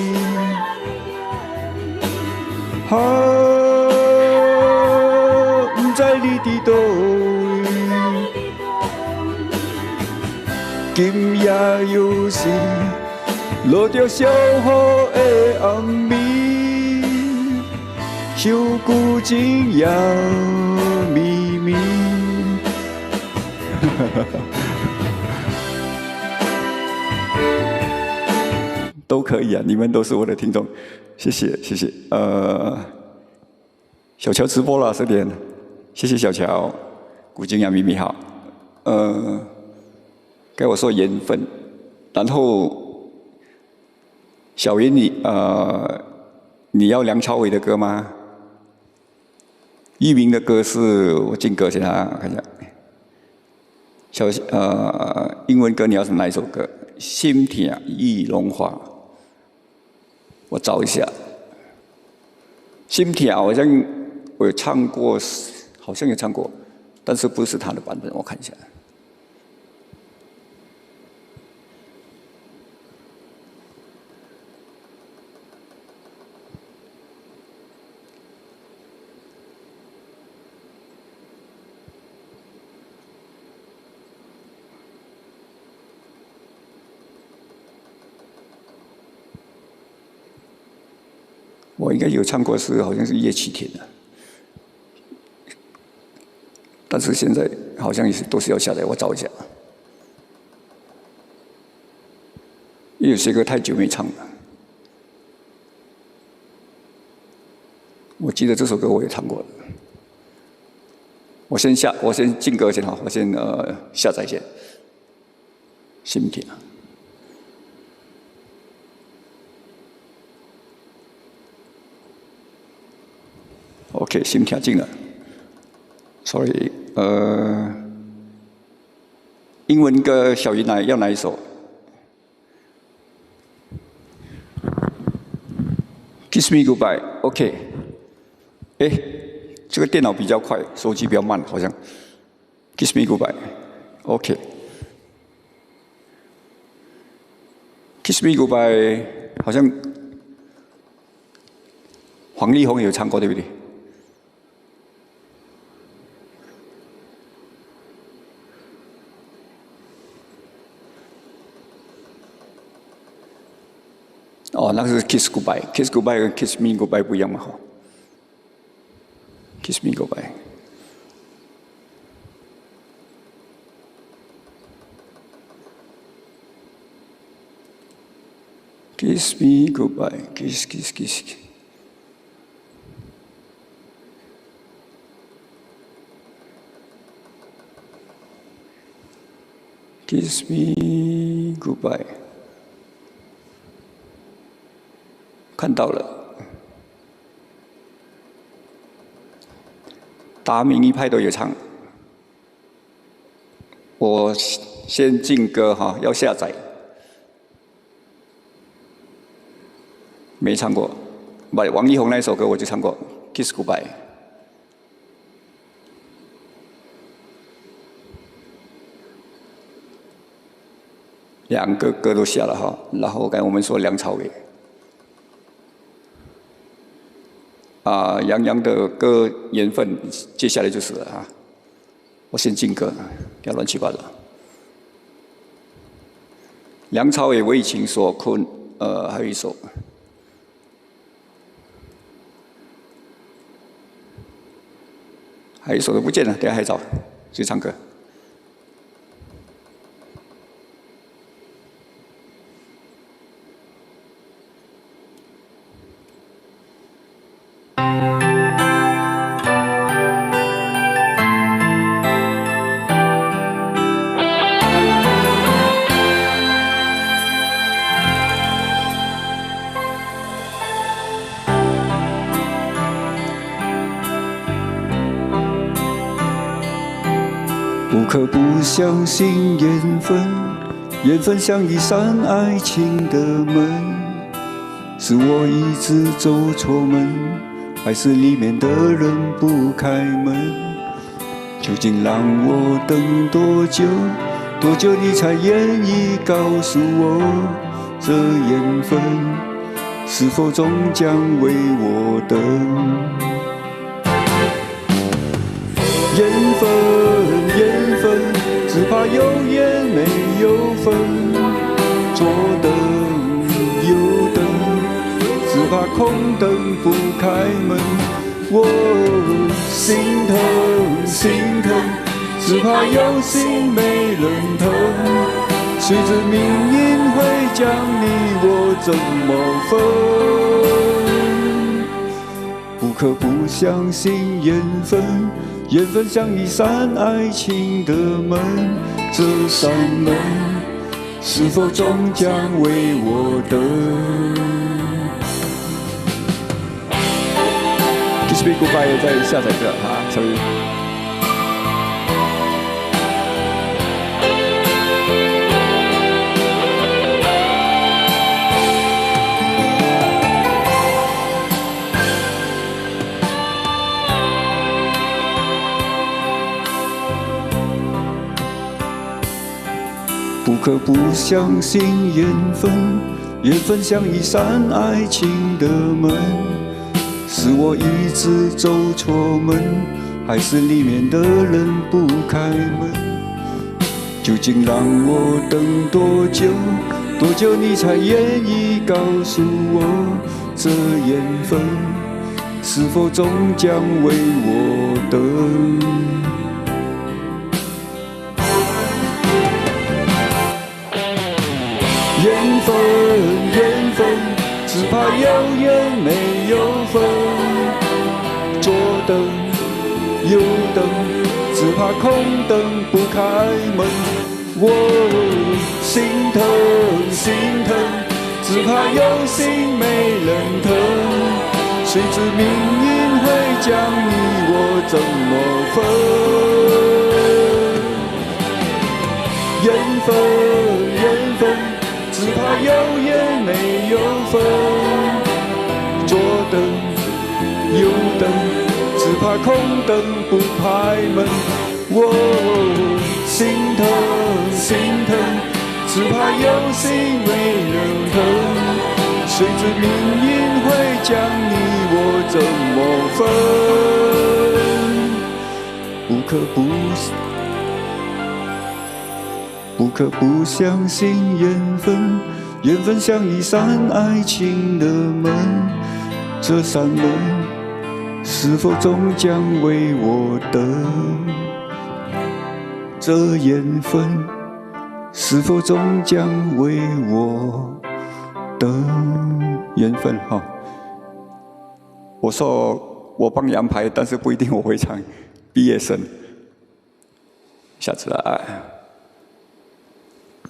不知你伫倒位，今夜又是落着小雨的暗暝，想旧情也绵绵。都可以啊，你们都是我的听众，谢谢谢谢。小乔直播了这边，谢谢小乔，古今呀咪咪好。该我说缘分，然后小云你要梁朝伟的歌吗？艺名的歌是我进歌先啊，看一下。英文歌你要是哪一首歌？心痛意融化。我找一下，心痛好像我有唱过，好像有唱过，但是不是他的版本，我看一下。我应该有唱过好像是叶启田的，但是现在好像都是要下载，我找一下。因为有些歌太久没唱了，我记得这首歌我也唱过了。我先进歌先哈，我先下载先，心田。OK， 心跳进了。Sorry， 英文歌小云要哪一首 ？Kiss Me Goodbye，OK。这个电脑比较快，手机比较慢，好像。Kiss Me Goodbye，OK。Kiss Me Goodbye， 好像黄丽宏有唱过，对不对？哦，那个是 Kiss Goodbye，Kiss Goodbye 跟 Kiss Me Goodbye 不一样嘛？哈 ，Kiss Me Goodbye。Kiss me goodbye, kiss, kiss, kiss. Kiss me goodbye。看到了，达明一派都有唱。我先进歌哈，要下载。没唱过，王力宏那首歌我就唱过《Kiss Goodbye》。两个歌都下了哈，然后刚才我们说梁朝伟，杨洋的歌缘分，接下来就是了啊。我先进歌，不要乱七八糟。梁朝伟为情所困，还有一首。还有一首都不见了，等下还找，去唱歌。不可不相信缘分，缘分像一扇爱情的门，是我一直走错门，还是里面的人不开门？究竟让我等多久，多久你才愿意告诉我，这缘分是否终将为我等？缘分，缘分，只怕有缘没有分。左等右等，只怕空等不开门。我心疼心疼，只怕有心没人疼。谁知命运会将你我怎么分？不可不相信缘分。缘分像一扇爱情的门，这扇门是否终将为我等 ？Kiss me goodbye 再下载着啊，小雨。不可不相信缘分，缘分像一扇爱情的门，是我一直走错门，还是里面的人不开门？究竟让我等多久，多久你才愿意告诉我，这缘分是否终将为我等？缘分，缘分，只怕有缘没有分。左等右等，只怕空等不开门。我心疼心疼，只怕有心没人疼。谁知命运会将你我怎么分？缘分，缘分。只怕有缘没有分，左等右等，只怕空等不开门。我心疼心疼，只怕有心没人疼。谁知命运会将你我怎么分？不可不相信缘分，缘分像一扇爱情的门，这扇门是否终将为我等？这缘分是否终将为我等？缘分哈，我说我帮杨排，但是不一定我会唱。毕业生，下次来。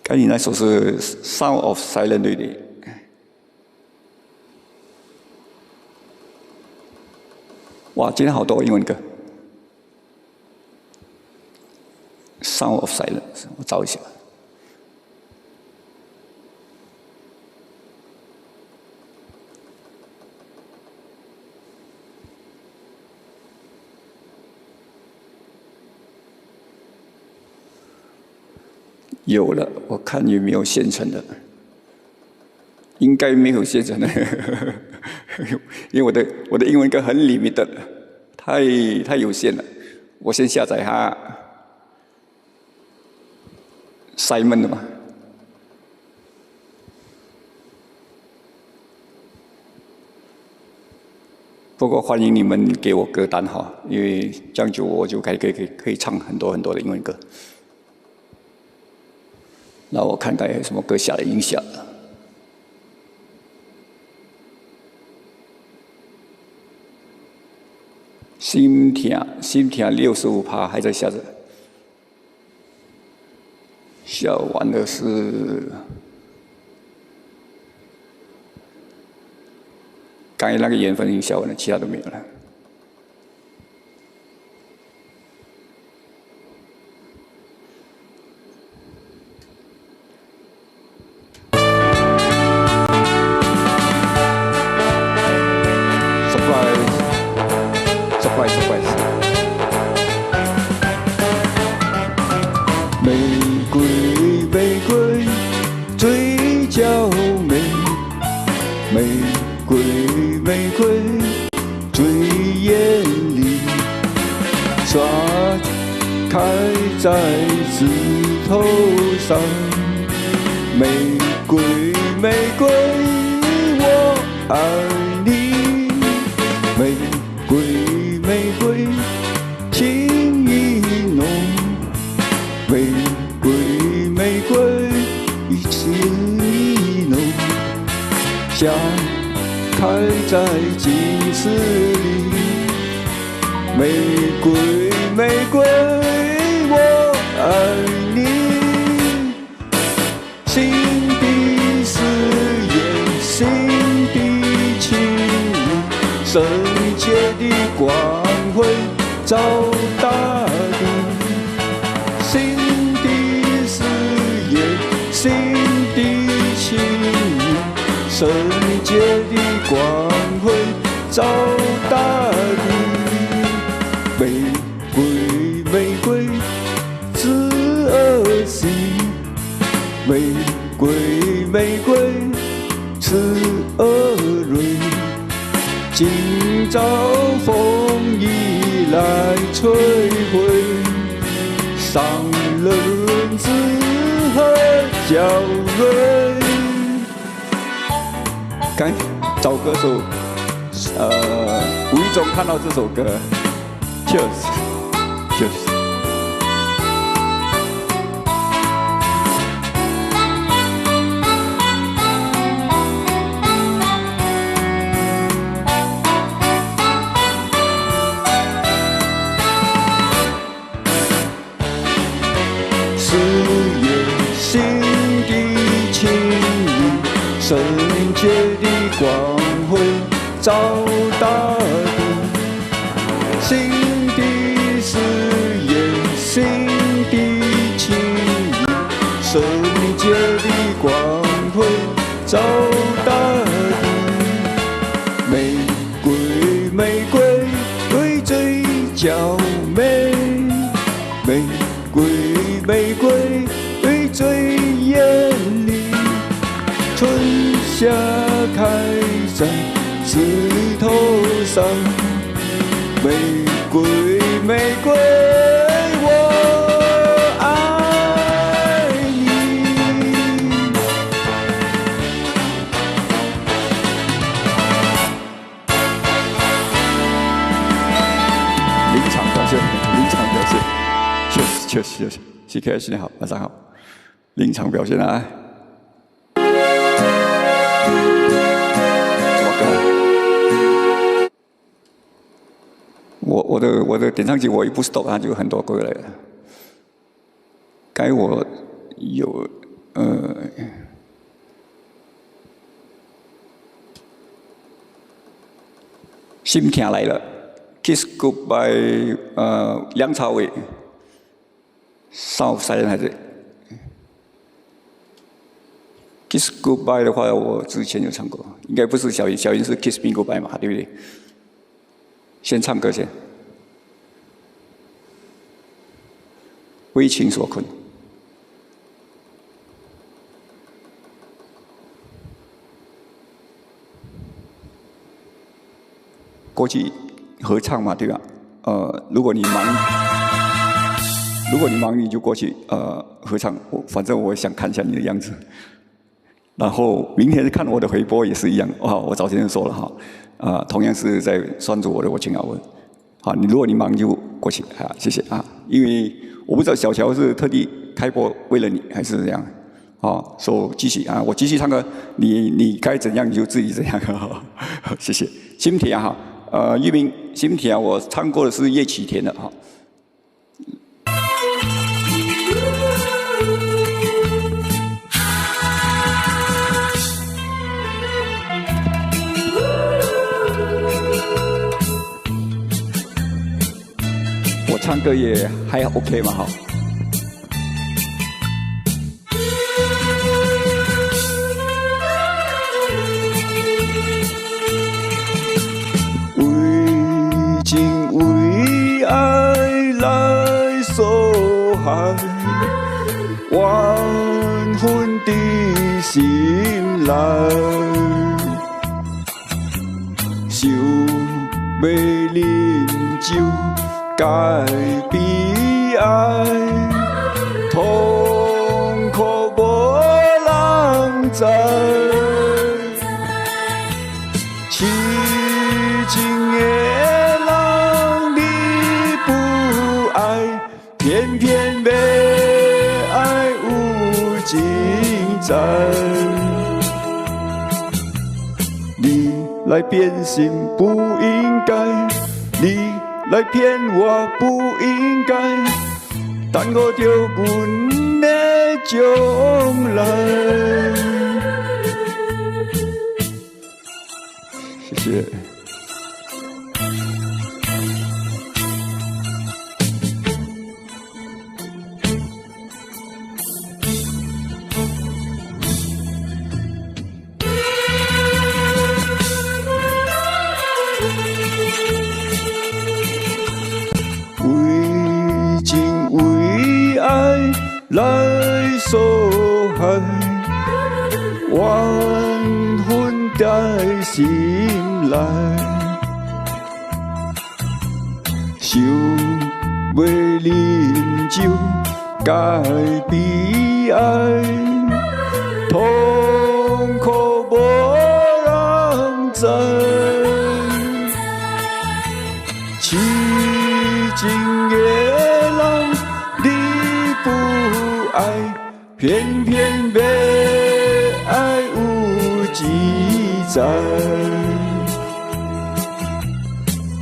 刚才那首是《Sound of Silence》对不对？哇，今天好多英文歌，《Sound of Silence》，我找一下。有了，我看有没有现成的，应该没有现成的，因为我的英文歌很 limited， 太有限了。我先下载它 Simon 的嘛。不过欢迎你们给我歌单哈，因为这样就我就可以唱很多很多的英文歌。那我看看有什么歌下的影响。心跳65%还在下着。下完的是刚才那个缘分已经下完了，其他都没有了。在枝头上，玫瑰，玫瑰，我爱你。玫瑰，玫瑰，情意浓。玫瑰，玫瑰，情意浓。花开在镜子里，玫瑰，玫瑰。我爱你，心的誓言，心的情意，圣洁的光辉照大地。心的誓言，心的情意，圣洁的光辉照大地。玫瑰，玫瑰。玫瑰，玫瑰，刺儿蕊，今朝风已来摧毁，伤人之和娇蕊。刚找歌手，无意中看到这首歌，就是。圣洁的光辉照大地，心的誓言，心的情意，圣洁的光辉照大地。玫瑰，玫瑰，对嘴角美；玫瑰，玫瑰，对嘴眼里。春夏开在枝头上，玫瑰，玫瑰，我爱你。临场表现，临场表现，确实，CK 新年好，晚上好，临场表现啊。我的点唱机，我一不 stop 它就很多歌来了。该我有心疼来了 ，Kiss Goodbye， 梁朝伟，少三还是 Kiss Goodbye 的话，我之前有唱过，应该不是小云，小云是 Kiss Me Goodbye 嘛，对不对？先唱歌先，为情所困。过去合唱嘛，对吧？如果你忙，你就过去合唱。反正我想看一下你的样子。然后明天看我的回播也是一样。我早前就说了哈，同样是在拴住我的我情阿文。好，如果你忙就过去啊，谢谢啊。因为我不知道小乔是特地开播为了你还是怎样。说继续啊，我继续唱歌，你该怎样你就自己怎样。谢谢。心田哈。玉明心田，我唱过的是叶启田的哈。我唱歌也还 OK 嘛哈。为爱来受害，万分的心来，想要饮酒该悲哀，痛苦无人知。痴情的人你不爱，偏偏要爱有情在。你来变心不应该，你来骗我不应该，耽误着阮的将来。谢谢。为情为爱来受害，万分在心内，想要饮酒该悲哀，痛苦无人知。痴情的人你不爱，偏偏要爱有自在。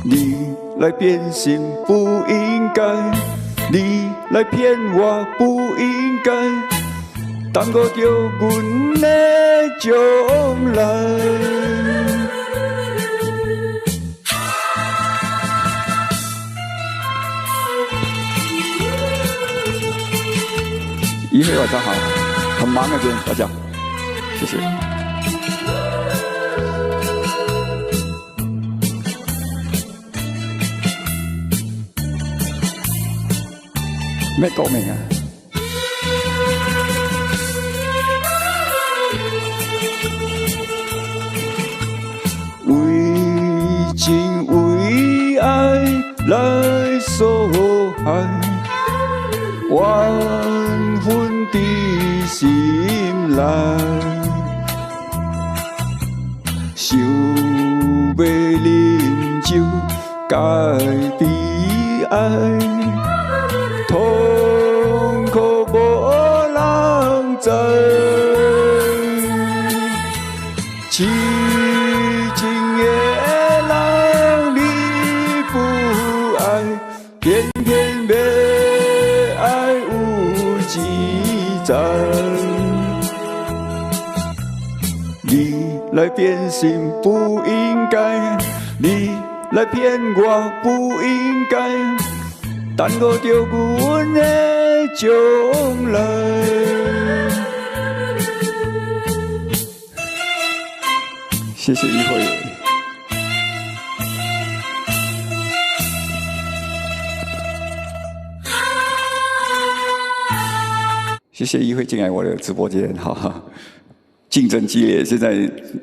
你来变心不应该，你来骗我不应该，耽误着阮的将来。一会晚上好，很忙啊，今天大家，谢谢。咩歌名啊？为情为爱来受害，万分的心内，想要饮酒该悲哀，痛苦无人知。痴情的人你不爱，偏偏要爱有自在。来变心，不应该。你来骗我，不应该。但我着顾阮的将来。谢谢一会。谢谢议会进来我的直播间，哈哈，竞争激烈，现在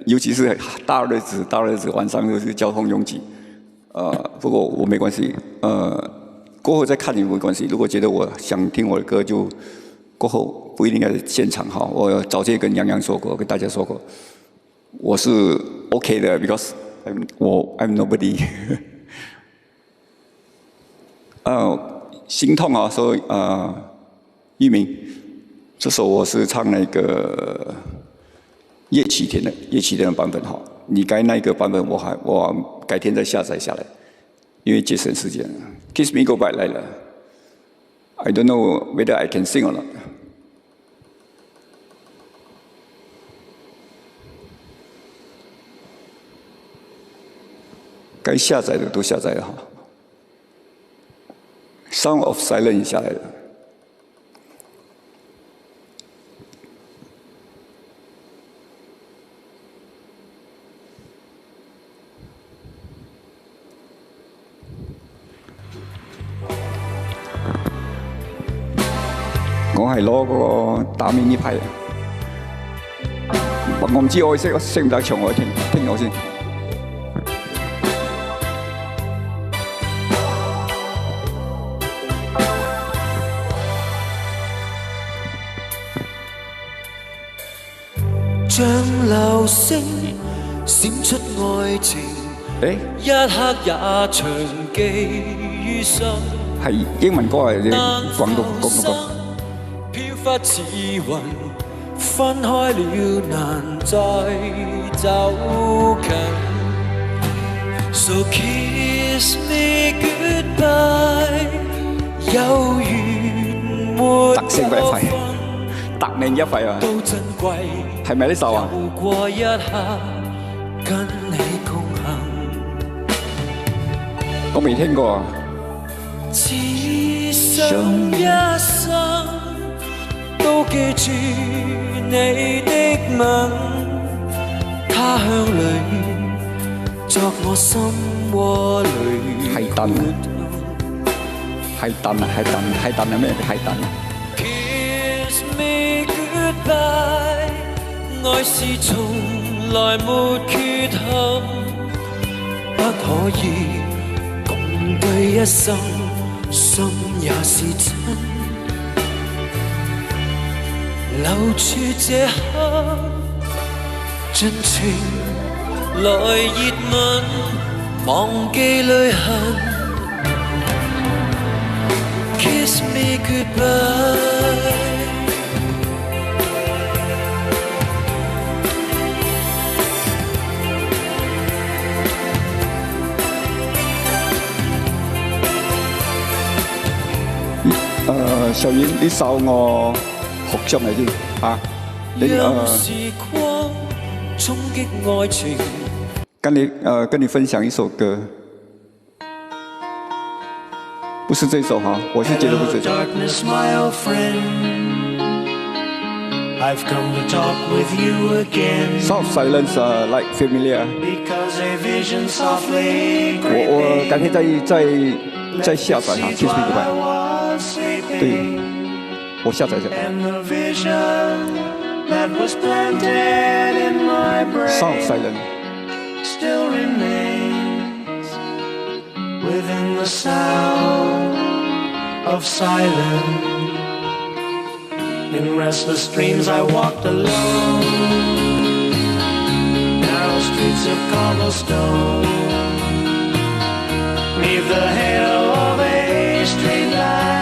尤其是大日子晚上都是交通拥挤，不过我没关系，过后再看也没关系。如果觉得我想听我的歌，就过后不一定要现场哈。我早前跟杨洋说过，跟大家说过，我是 OK 的 ，because I'm nobody 。心痛啊，说玉明。这首我是唱那个叶启田的版本哈，你该那个版本我改天再下载下来，因为节省时间。Kiss Me Goodbye 来了 ，I don't know whether I can sing or not。该下载的都下载了哈，《Sound of Silence》下来了。我係攞嗰個打面呢批，我唔知我識唔識唱，我聽我先。像流星閃出愛情，一刻也長記於心。係英文歌嚟嘅，廣東歌。飄忽似雲，分開了難再走近。So kiss me goodbye， 有緣沒有分，特命一費啊！都珍貴，係咪呢首啊？遊過一刻，跟你共行。我未聽過啊。此生一生都記住你的吻，他鄉裏作我心窩裏。係燉啊！係燉啊！係燉啊！咩係燉啊 ？Kiss me goodbye， 愛是從來沒缺陷，不可以共對一生。心也是真，留住這刻盡情來熱吻，忘記淚痕。Kiss me goodbye。小燕，呢首我學上嚟先嚇，你跟你分享一首歌，不是這首哈，我是覺得不是這首。Soft silence, like familiar。我改天再下載哈，Kiss me goodbye。对，我下载一下。Sound silent. Still remains within the sound of silence. In restless dreams I walked alone, narrow streets of cobblestone, 'neath the halo of a street lamp.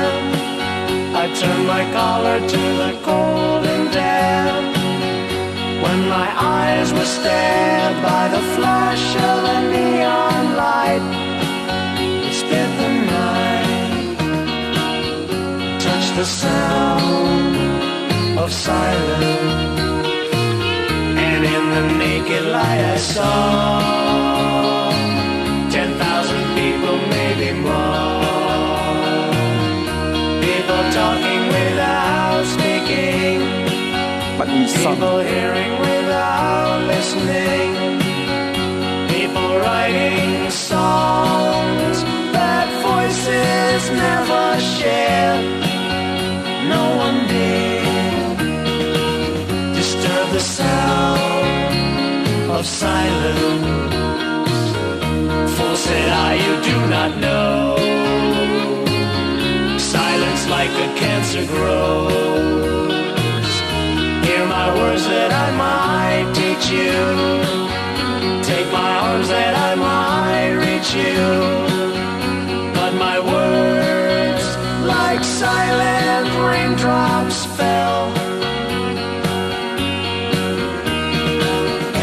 I turned my collar to the cold and damp, when my eyes were stared by the flash of a neon light. It split the night, touched the sound of silence, and in the naked light I saw 10,000 people, maybe more. People talking without speaking. People hearing without listening. People writing songs that voices never shared. No one did disturb the sound of silence. Fool said I, you do not know. Silence like a cancer grows. Hear my words that I might teach you. Take my arms that I might reach you. But my words, like silent raindrops, fell.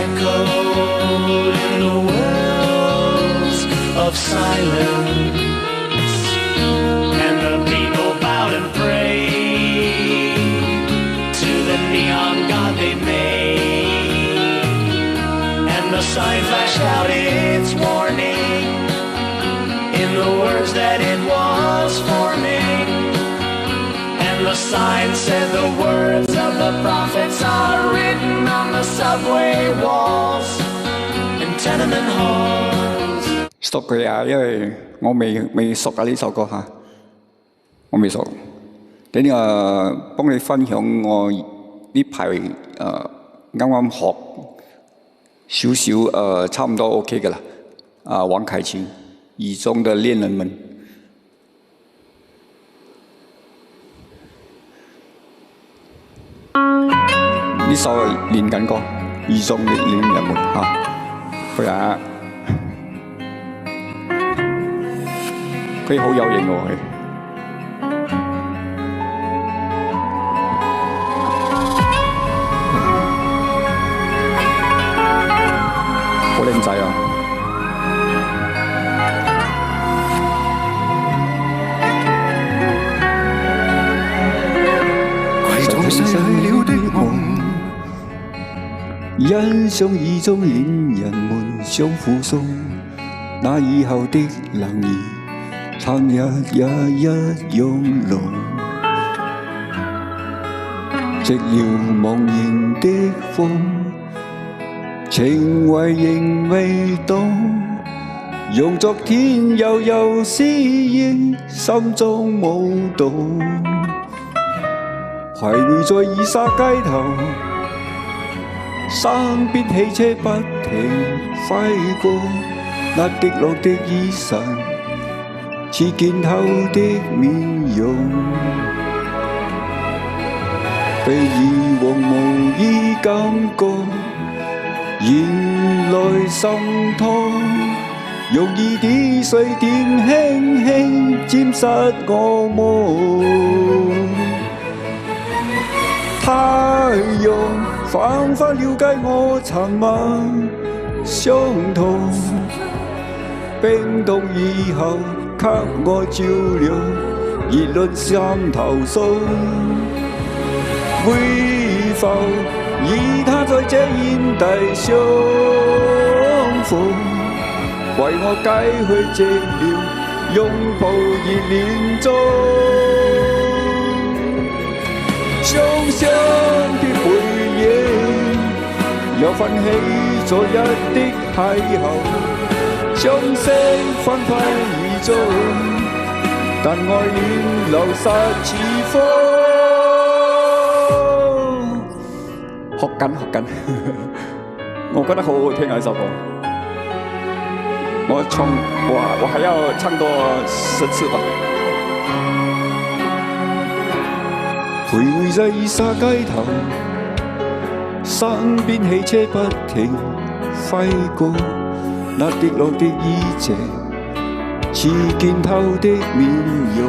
Echoed in the wells of silence. And the people bowed and prayed to the neon god they made. And the sign flashed out its warning in the words that it was forming. And the sign said the words of the prophets are written on the subway walls and tenement halls. Stop 佢啊，因為我未熟啊呢首歌嚇，我未熟。等幫你分享我呢排啱啱學少少差唔多 OK 嘅啦。王凱芹《雨中的戀人們》呢首練緊歌，《雨中的戀人們》嚇，佢啊，佢好有型喎佢。好靚仔啊！攜眾逝去了的夢，欣賞雨中戀人們相附送，那以後的冷意，殘日也一樣濃。寂寥茫然的風。情懷仍未到，用昨天悠悠思憶，心中舞蹈。徘徊在二沙街頭，身邊汽車不停揮過，那滴落的衣裳，似見透的面容，被以往無意感覺。原來心痛，用一滴水點輕輕沾濕我夢。太陽彷彿了解我殘晚傷痛，冰凍以後給我照亮熱戀心頭訴。會否與他在這煙蒂相逢，為我解去寂寥，擁抱熱戀中，傷心的背影，又奮起昨日的邂逅，相識紛紛而終，但愛戀流逝似風。學緊，我覺得好好聽啊！呢首歌，我還要唱多10次吧。徘徊在二沙街頭，身邊汽車不停揮過，那跌落的衣袖，似見透的面容。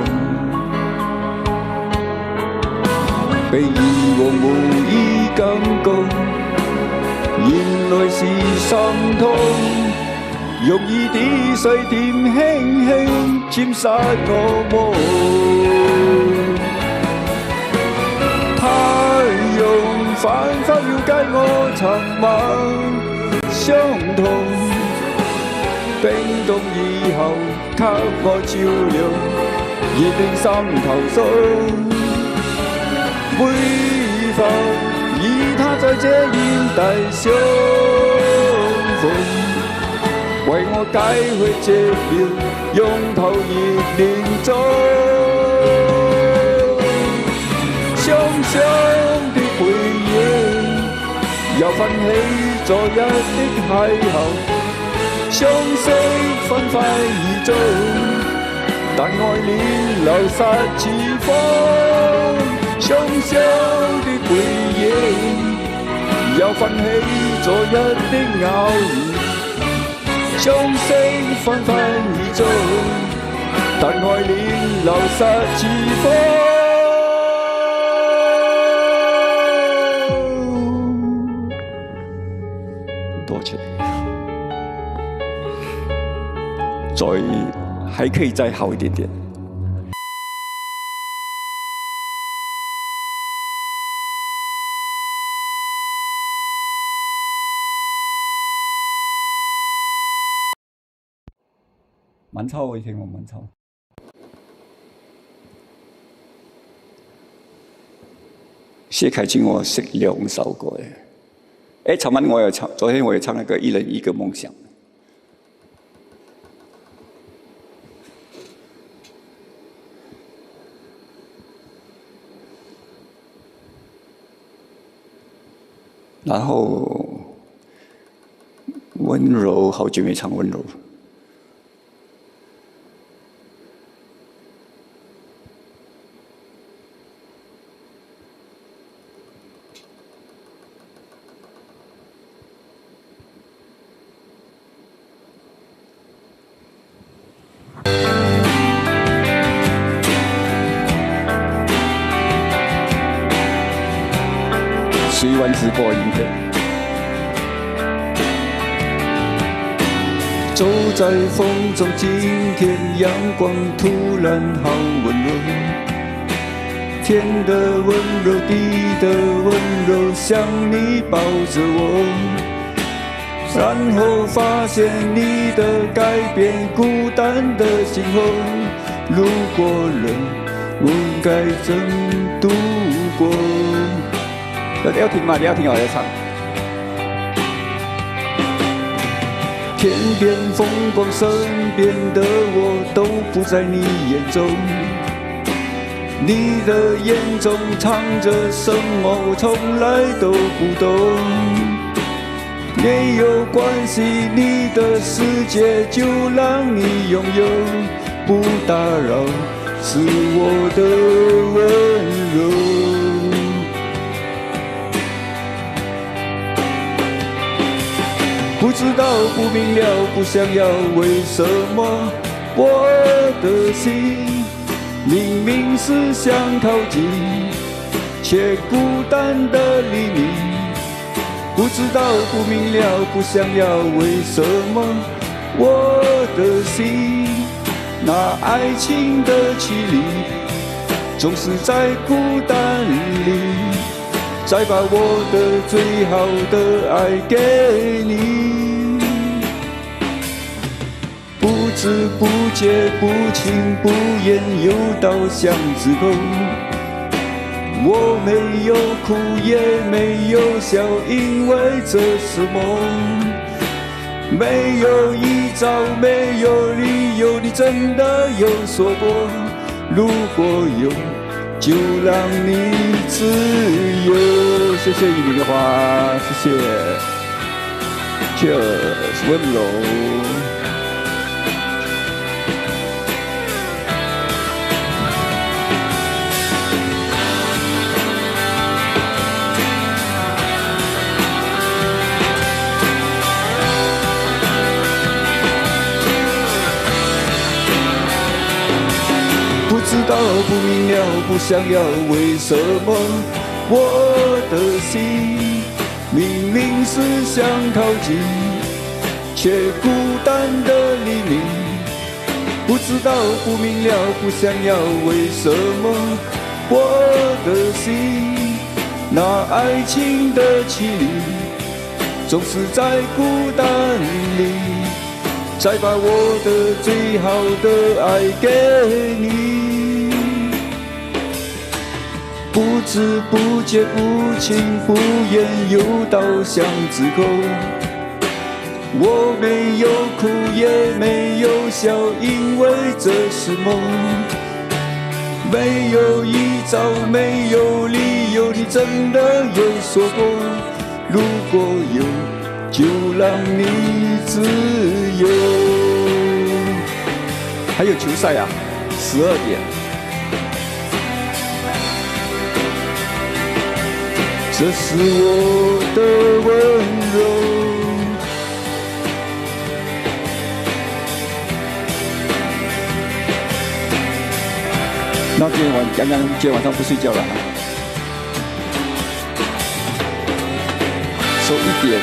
被以往無意感覺，原來是心痛。用一滴水點輕輕沾濕我夢。太陽繁华要解我苍茫傷痛，冰凍以後給我照亮熱令心頭傷。會否與他在這現代相逢，為我解開這條擁抱熱戀中傷傷的回憶，又奮起昨日的邂逅。相識分快意中，但愛戀流失似風。相相的回憶，又奮起昨日的偶遇。相識分快意中，但愛戀流失似風。多謝。还可以再好一点点。晚秋我聽過晚秋。謝凱鈞我識2首歌誒。尋晚我有唱，昨天我也唱那個一人一個夢想。然後溫柔，好久沒唱溫柔。11萬直播影片。走在風中，今天陽光突然好溫柔，天的溫柔，地的溫柔，像你抱着我，然後發現你的改變，孤單的今後，如果人問該怎度過？你要聽嗎？你要聽我在唱。天邊風光，身邊的我都不在你眼中，你的眼中藏着什麼？我從來都不懂。沒有關係，你的世界就讓你擁有，不打擾是我的溫柔。不知道，不明了，不想要，為什麼我的心明明是想靠近，卻孤單的離你。不知道，不明了，不想要，為什麼我的心那愛情的距離，總是在孤單裡，再把我的最好的愛給你。不知不覺，不情不願，又到巷子口，我沒有哭也沒有笑，因為這是夢。沒有依照，沒有理由，你真的有說過，如果有就讓你自由。謝謝一鳴的花，謝謝。Cheers， 溫柔。不知道，不明了，不想要，為什麼我的心明明是想靠近，卻孤單的離你。不知道，不明了，不想要，為什麼我的心那爱情的绮丽，总是在孤单里，再把我的最好的爱给你。不知不觉，不情不愿，又到巷子口。我没有哭，也没有笑，因为这是梦。没有依照，没有理由，你真的有说过，如果有，就让你自由。还有球赛啊，12点。这是我的温柔。那今天晚上不睡觉了，说1点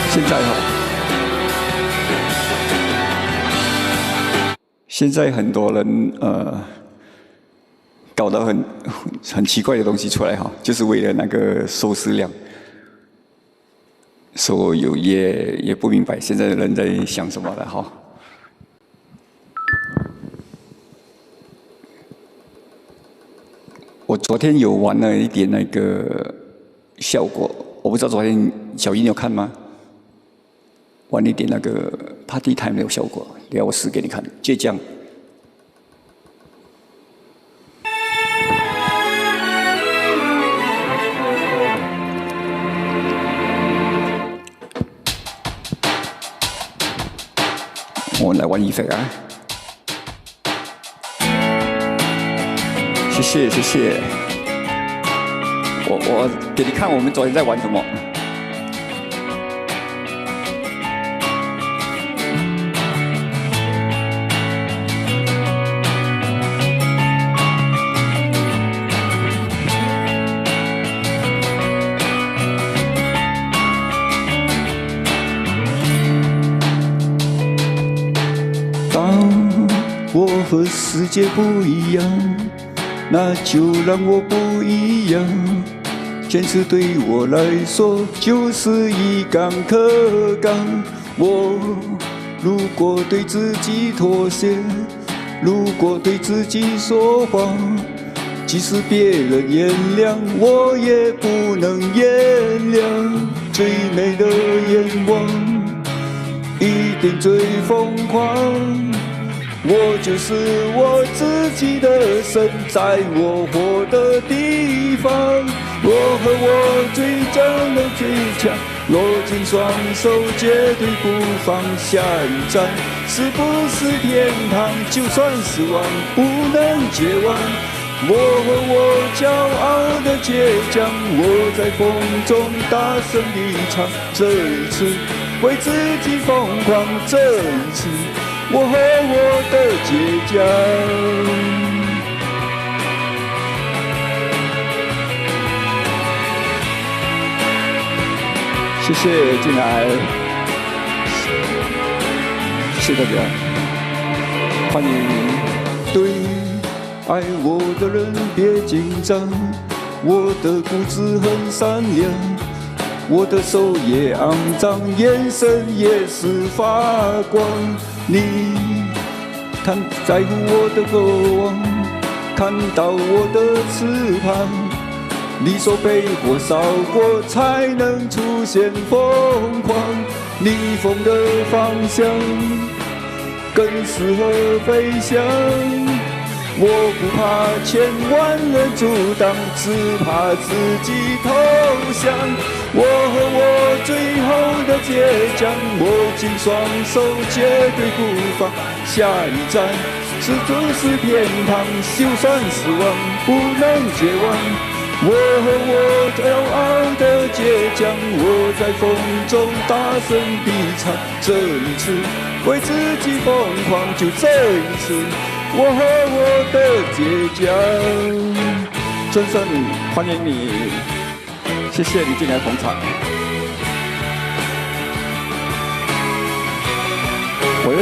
现在现在很多人搞得很奇怪的东西出来就是为了那个收视量。所以也不明白现在的人在想什么了我昨天有玩了一点那个效果，我不知道昨天小英有看吗？玩一点那个 Party Time 的效果，等下我试给你看，倔强。我们来玩effect啊！谢谢谢谢。我给你看我们昨天在玩什么。我和世界不一样，那就让我不一样。坚持对我来说就是一杆克刚。我如果对自己妥协，如果对自己说谎，即使别人原谅，我也不能原谅。最美的愿望，一定最疯狂。我就是我自己的神，在我活的地方，我和我最真的倔强，握紧双手，绝对不放。下一站是不是天堂？就算失望，不能绝望。我和我骄傲的倔强，我在风中大声地唱。这一次为自己疯狂，这一次我和我的倔强。谢谢进来，谢谢大家，欢迎。对爱我的人别紧张，我的骨子很善良，我的手也肮脏，眼神也是发光。你看在乎我的过往，看到我的翅膀。你说被火烧过才能出现疯狂，逆风的方向更适合飞翔。我不怕千万人阻挡，只怕自己投降。我和我最后的倔强，握紧双手，绝对不放。下一站是不是天堂？就算失望，不能绝望。我和我骄傲的倔强，我在风中大声地唱。这一次为自己疯狂，就这一次，我和我的倔强。春生，欢迎你，谢谢你进来捧场。喂。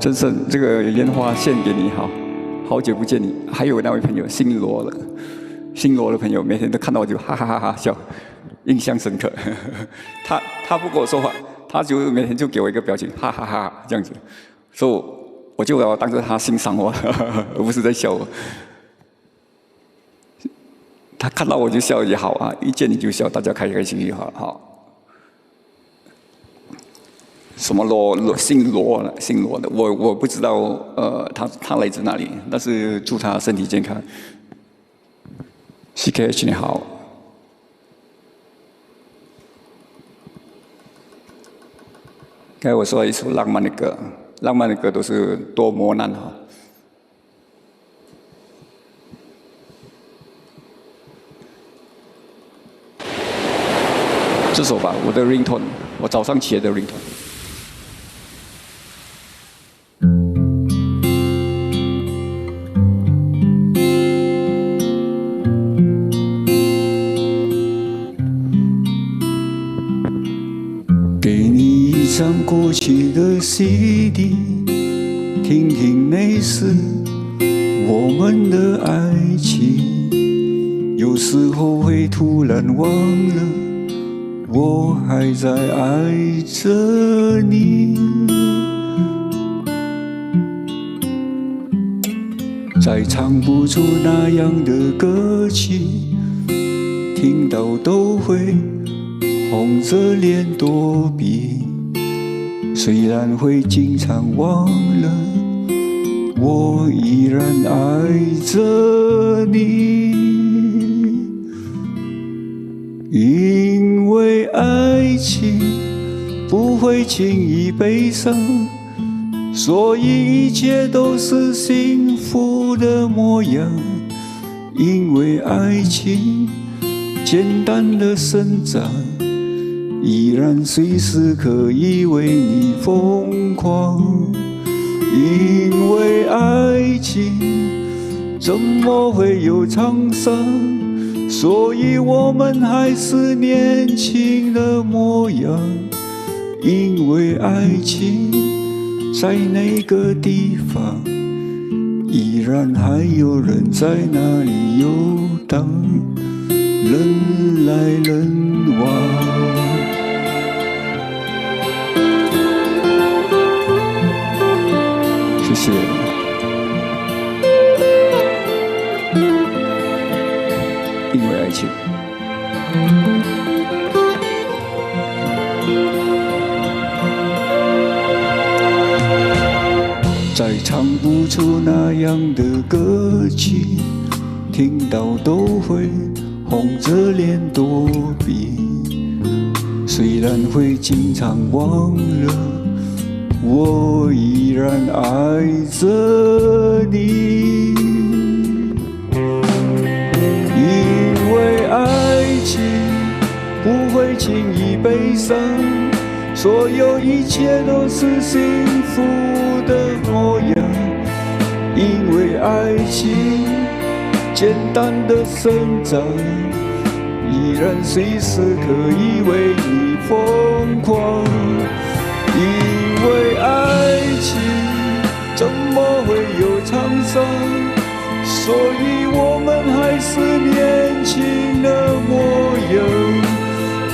真是这个烟花献给你哈，好久不见你。还有那位朋友姓罗了，姓罗的朋友每天都看到我就哈哈哈哈笑，印象深刻。他不跟我说话，他就每天就给我一个表情，哈哈哈这样子，所以我就要当着他欣赏我，而不是在笑我。他看到我就笑也好啊，一见你就笑，大家开开心心好。什么姓罗的，我不知道，他来自哪里，但是祝他身体健康。CKH 你好，刚才我说了一首浪漫的歌，浪漫的歌都是多磨难哈。这首吧，我的 ringtone， 我早上起来的 ringtone。给你一张过去的 CD， 听听那时我们的爱情，有时候会突然忘了，我还在爱着你。再唱不出那样的歌曲，听到都会红着脸躲避，虽然会经常忘了，我依然爱着你。因为爱情不会轻易悲伤，所以一切都是幸福的模样。因为爱情简单的生长，依然随时可以为你疯狂。因为爱情怎么会有沧桑，所以我们还是年轻的模样。因为爱情在那个地方，依然还有人在那里游荡，人来人往。谢谢。因为爱情。再唱不出那样的歌曲，听到都会红着脸躲避，虽然会经常忘了，我依然爱着你。因为爱情不会轻易悲伤，所有一切都是幸福的模样。因为爱情简单的生长，依然随时可以为你疯狂。因为爱情怎么会有沧桑，所以我们还是年轻的模样。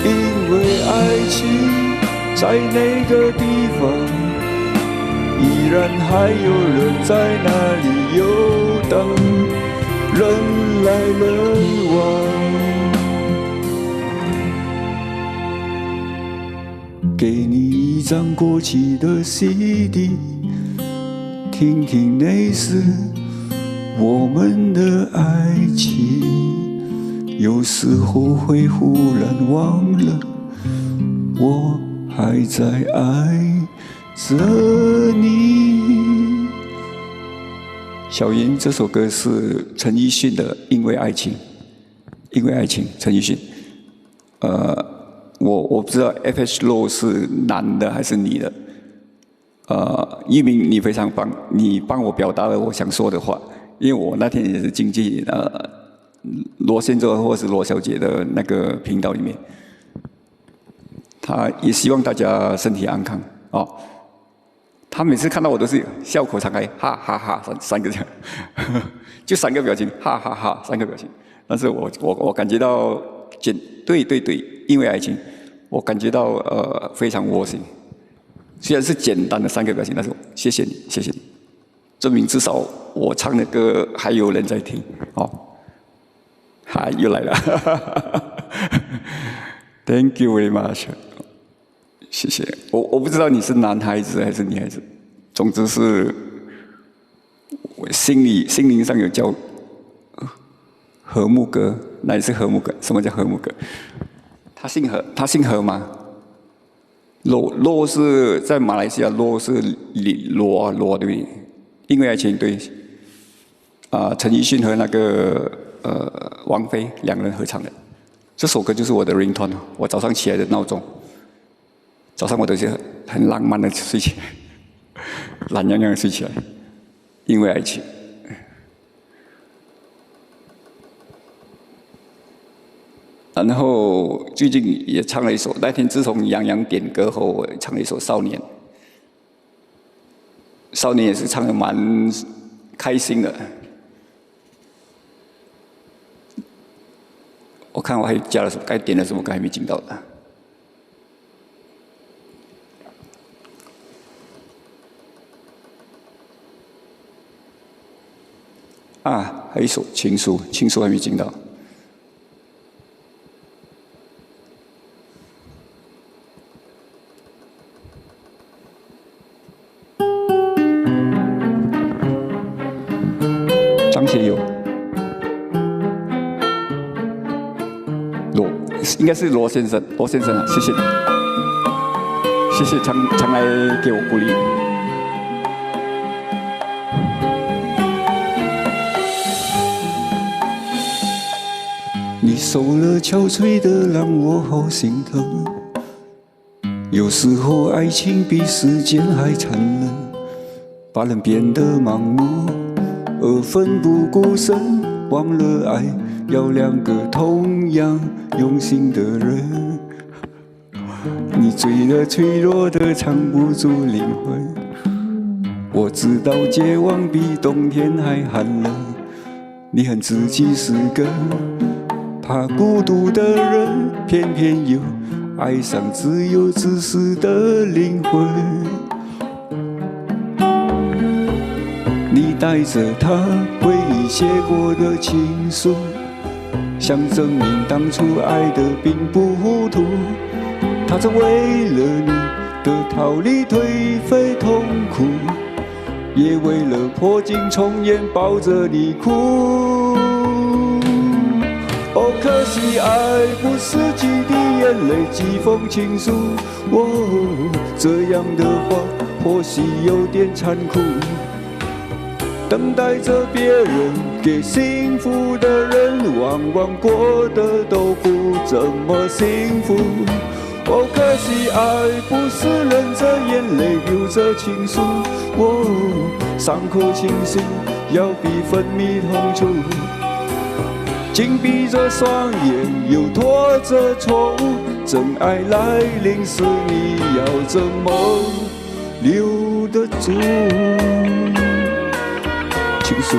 因为爱情在那个地方，依然还有人在那里游荡，人来人往。给你一张过期的 CD， 听听那时我们的爱情，有时候会忽然忘了，我还在爱着你。小云这首歌是陈奕迅的《因为爱情》，因为爱情，陈奕迅。我不知道 FH Low 是男的还是女的。一鸣你非常棒，你帮我表达了我想说的话，因为我那天也是经纪罗先生或是罗小姐的那个频道里面，他也希望大家身体安康哦。他每次看到我都是笑口常开，哈哈哈三个这样，就3个表情，哈哈哈3个表情。但是我感觉到对，因为爱情，我感觉到非常窝心。虽然是简单的3个表情，但是谢谢你，谢谢你，证明至少我唱的歌还有人在听哦。又来了，Thank you very much， 谢谢。我不知道你是男孩子还是女孩子，总之是我心灵上有叫和睦哥，哪里是和睦哥？什么叫和睦哥？他姓何吗？罗是在马来西亚，罗是罗对不对？因为爱情对，陈奕迅和那个王菲2人合唱的，这首歌就是我的 ringtone， 我早上起来的闹钟。早上我都是很浪漫的睡起来，懒洋洋的睡起来，因为爱情。然后最近也唱了一首，那天自从杨洋点歌后，我唱了一首《少年》。少年也是唱得蛮开心的。我看我还加了什么，该点了什么歌还没进到的。还有一首《情书》，情书还没进到。张学友，应该是罗先生，罗先生啊，谢谢你，谢谢常来给我鼓励。你受了憔悴的让我好心疼，有时候爱情比时间还残忍，把人变得盲目而奋不顾身，忘了爱要2个同样用心的人。你醉了脆弱的藏不住灵魂，我知道绝望比冬天还寒冷，你恨自己是个怕孤独的人，偏偏又爱上自由自私的灵魂。你带着他回忆写过的情书，想证明当初爱的并不糊涂。他曾为了你的逃离颓废痛苦，也为了破镜重圆抱着你哭。哦，可惜爱不是几滴眼泪几封情书，这样的话或许有点残酷。等待着别人给幸福的人，往往过得都不怎么幸福。哦，可惜爱不是忍着眼泪流着情书，伤口清醒要比分泌痛楚。紧闭着双眼，又拖着错误，真爱来临时，你要怎么留得住？情书，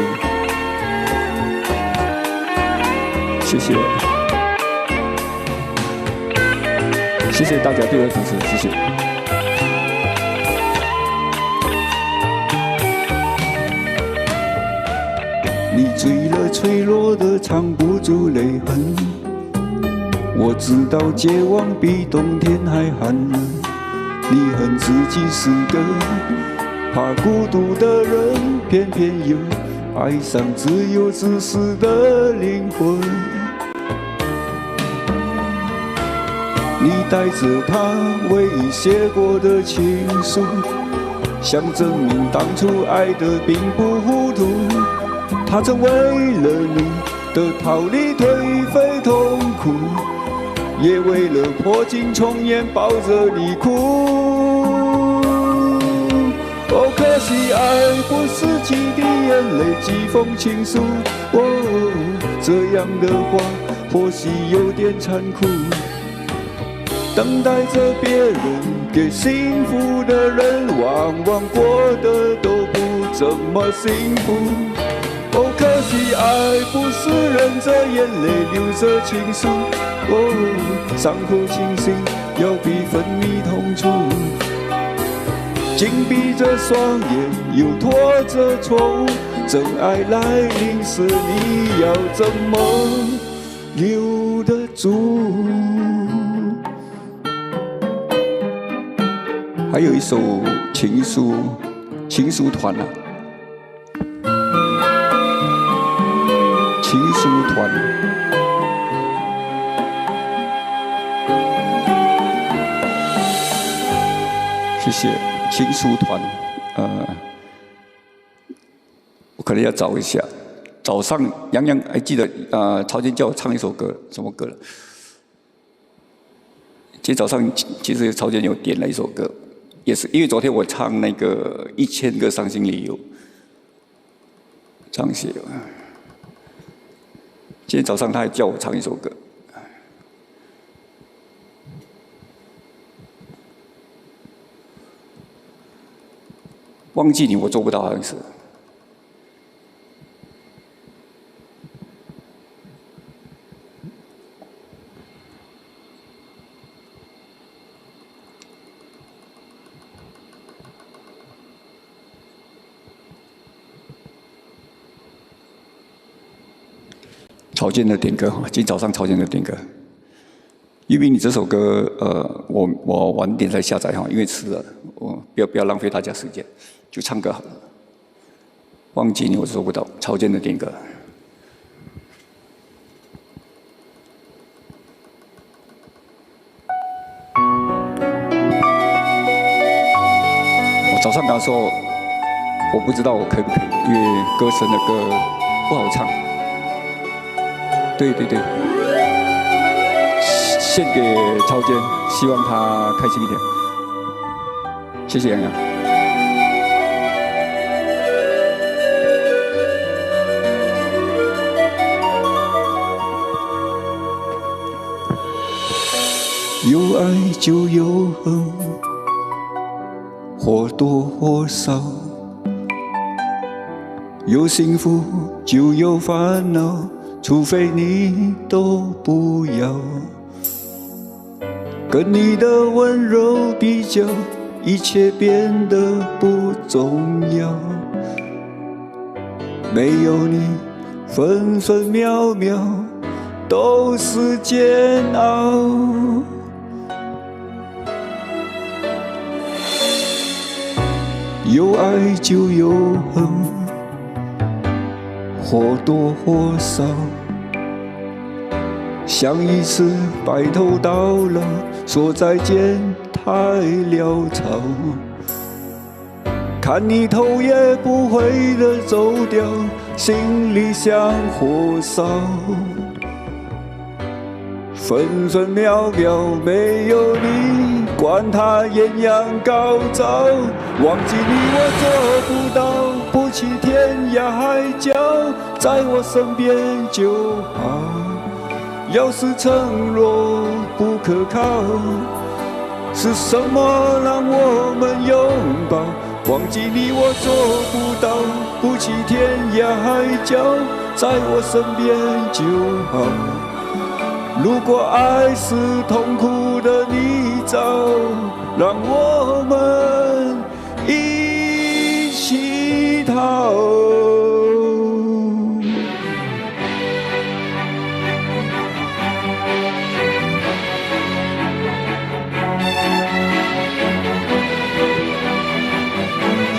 谢谢，谢谢大家对我的支持，谢谢。你醉了，脆弱的藏不住泪痕，我知道绝望比冬天还寒冷，你恨自己是个怕孤独的人，偏偏又爱上自由自私的灵魂。你带着他唯一写过的情书，想证明当初爱的并不糊涂。他曾为了你的逃离颓废痛苦，也为了破镜重圆抱着你哭。哦，可惜爱不是几滴眼泪几封情书，这样的话或许有点残酷。等待着别人给幸福的人，往往过得都不怎么幸福。哦，可惜爱不是忍着眼泪流着情书，哦，伤口清醒要比分泌痛楚。紧闭着双眼，又拖着错误，真爱来临时，你要怎么留得住？还有一首情书，情书团啊，情书团。谢谢情书团。我可能要找一下。早上杨洋还记得曹健叫我唱一首歌，什么歌了？今天早上其实曹健有点了一首歌。也是因为昨天我唱那个1000个伤心理由，张学友。今天早上他还叫我唱一首歌，忘记你我做不到，好像是。曹健的点歌，今天早上曹健的点歌。因为你这首歌，我晚点再下载哈，因为迟了，我不要浪费大家时间，就唱歌好了。忘记你我做不到，曹健的点歌。我早上跟他说，我不知道我可不可以，因为歌神的歌不好唱。对对对，献给曹健，希望他开心一点。谢谢杨洋。有爱就有恨，或多或少；有幸福就有烦恼。除非你都不要，跟你的温柔比较，一切变得不重要。没有你，分分秒秒都是煎熬。有爱就有恨，或多或少。想一次白头到老，说再见太潦草。看你头也不回的走掉，心里像火烧。分分秒秒没有你，管它艳阳高照。忘记你我做不到，不弃天涯海角，在我身边就好。要是承诺不可靠，是什么让我们拥抱？忘记你我做不到，不弃天涯海角，在我身边就好。如果爱是痛苦的泥沼，让我们一起逃。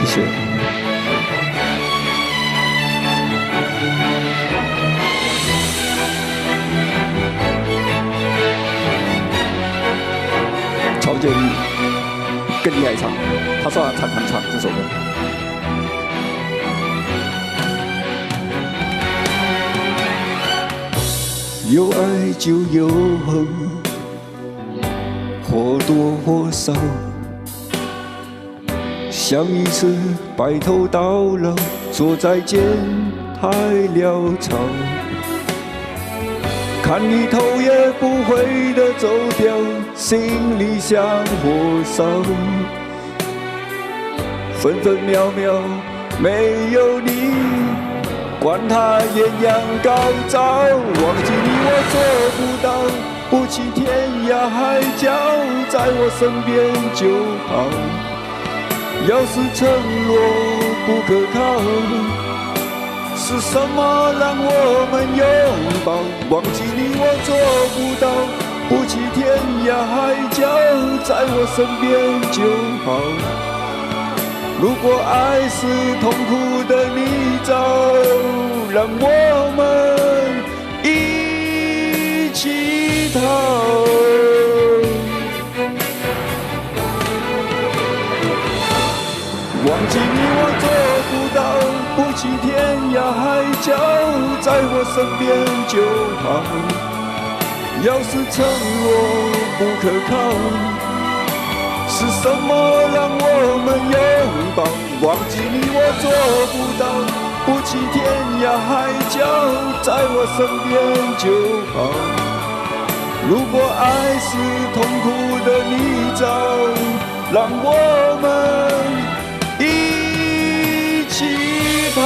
谢谢。曹健更厉害唱，他说他常唱这首歌。有爱就有恨，或多或少。想一次白头到老，说再见太潦草。看你头也不回的走掉，心里像火烧，分分秒秒没有你，管他艳阳高照，忘记你我做不到，不弃天涯海角，在我身边就好。要是承诺不可靠，是什么让我们拥抱？忘记你我做不到，不弃天涯海角，在我身边就好。如果爱是痛苦的泥沼，让我们一起逃。忘记你我做不到，不弃天涯海角，在我身边就好。要是承诺不可靠，是什么让我们拥抱？忘记你我做不到，不弃天涯海角，在我身边就好。如果爱是痛苦的泥沼，让我们一起跑。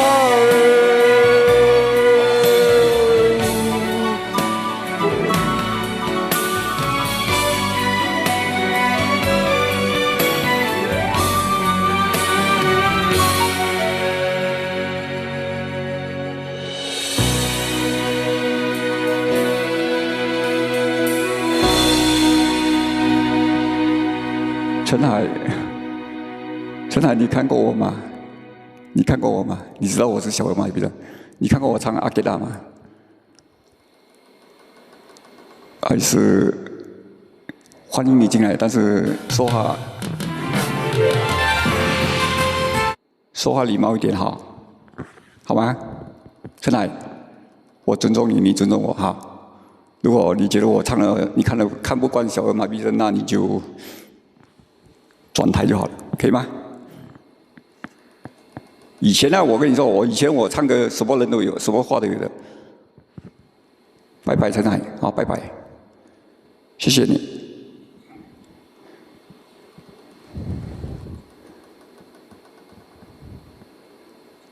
陈海，你看过我吗？你看过我吗？你知道我是小儿麻痹的。你看过我唱阿给达吗？还是欢迎你进来，但是说话礼貌一点好，好吗？陈海，我尊重你，你尊重我哈。如果你觉得我唱了，你看不惯小儿麻痹症，那你就转台就好了，可以吗？以前呢，我跟你说，我唱歌什么人都有，什么话都有的。拜拜，陈海，好，拜拜，谢谢你。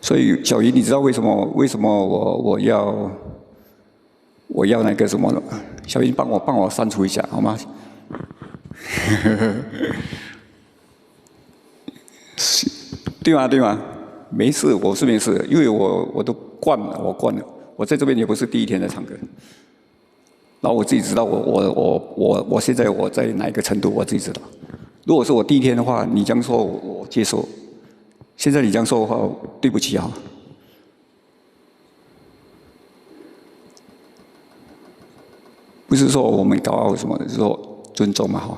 所以小姨，你知道为什么我要那个什么了？小姨，帮我删除一下好吗？对吗？没事，我是没事，因为我都惯了，我在这边也不是第一天在唱歌，然后我自己知道我现在我在哪一个程度，我自己知道。如果是我第一天的话，你这样说我接受；现在你这样说的话，对不起啊。不是说我们高傲什么的，是说尊重嘛哈。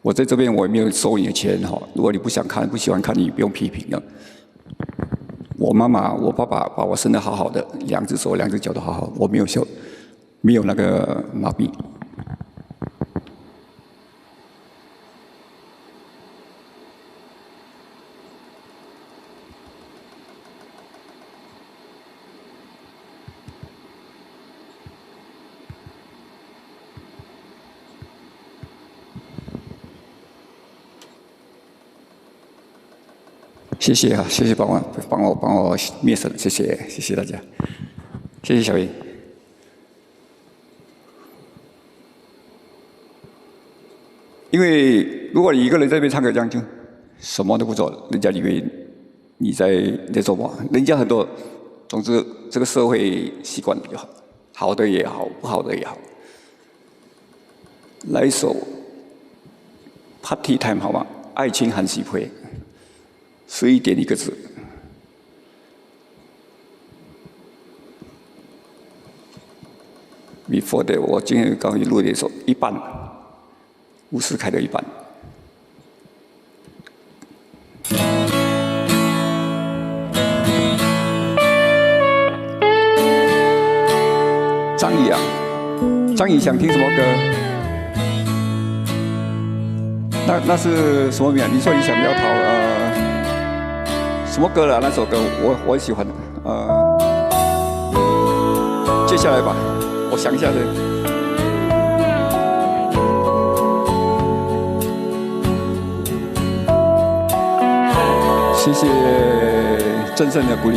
我在这边我也没有收你的钱哈，如果你不想看、不喜欢看，你不用批评的。我妈妈、我爸爸把我生得好好的，两只手、两只脚都好好，我没有那个麻痹。谢谢啊，谢谢帮我灭声，谢谢大家，谢谢小英。因为如果你一个人在那边唱歌，这样就什么都不做，人家以为你在做什么？人家很多，总之这个社会习惯就好，好的也好，不好的也好。来一首《Party Time》好吗？爱情很喜配。11点1个字。Before that， 我今天刚录的一首一半，50开的一半。张宇想听什么歌？那是什么名？你说你想要讨什么歌了？那首歌我很喜欢。接下来吧，我想一下子。谢谢郑胜的鼓励。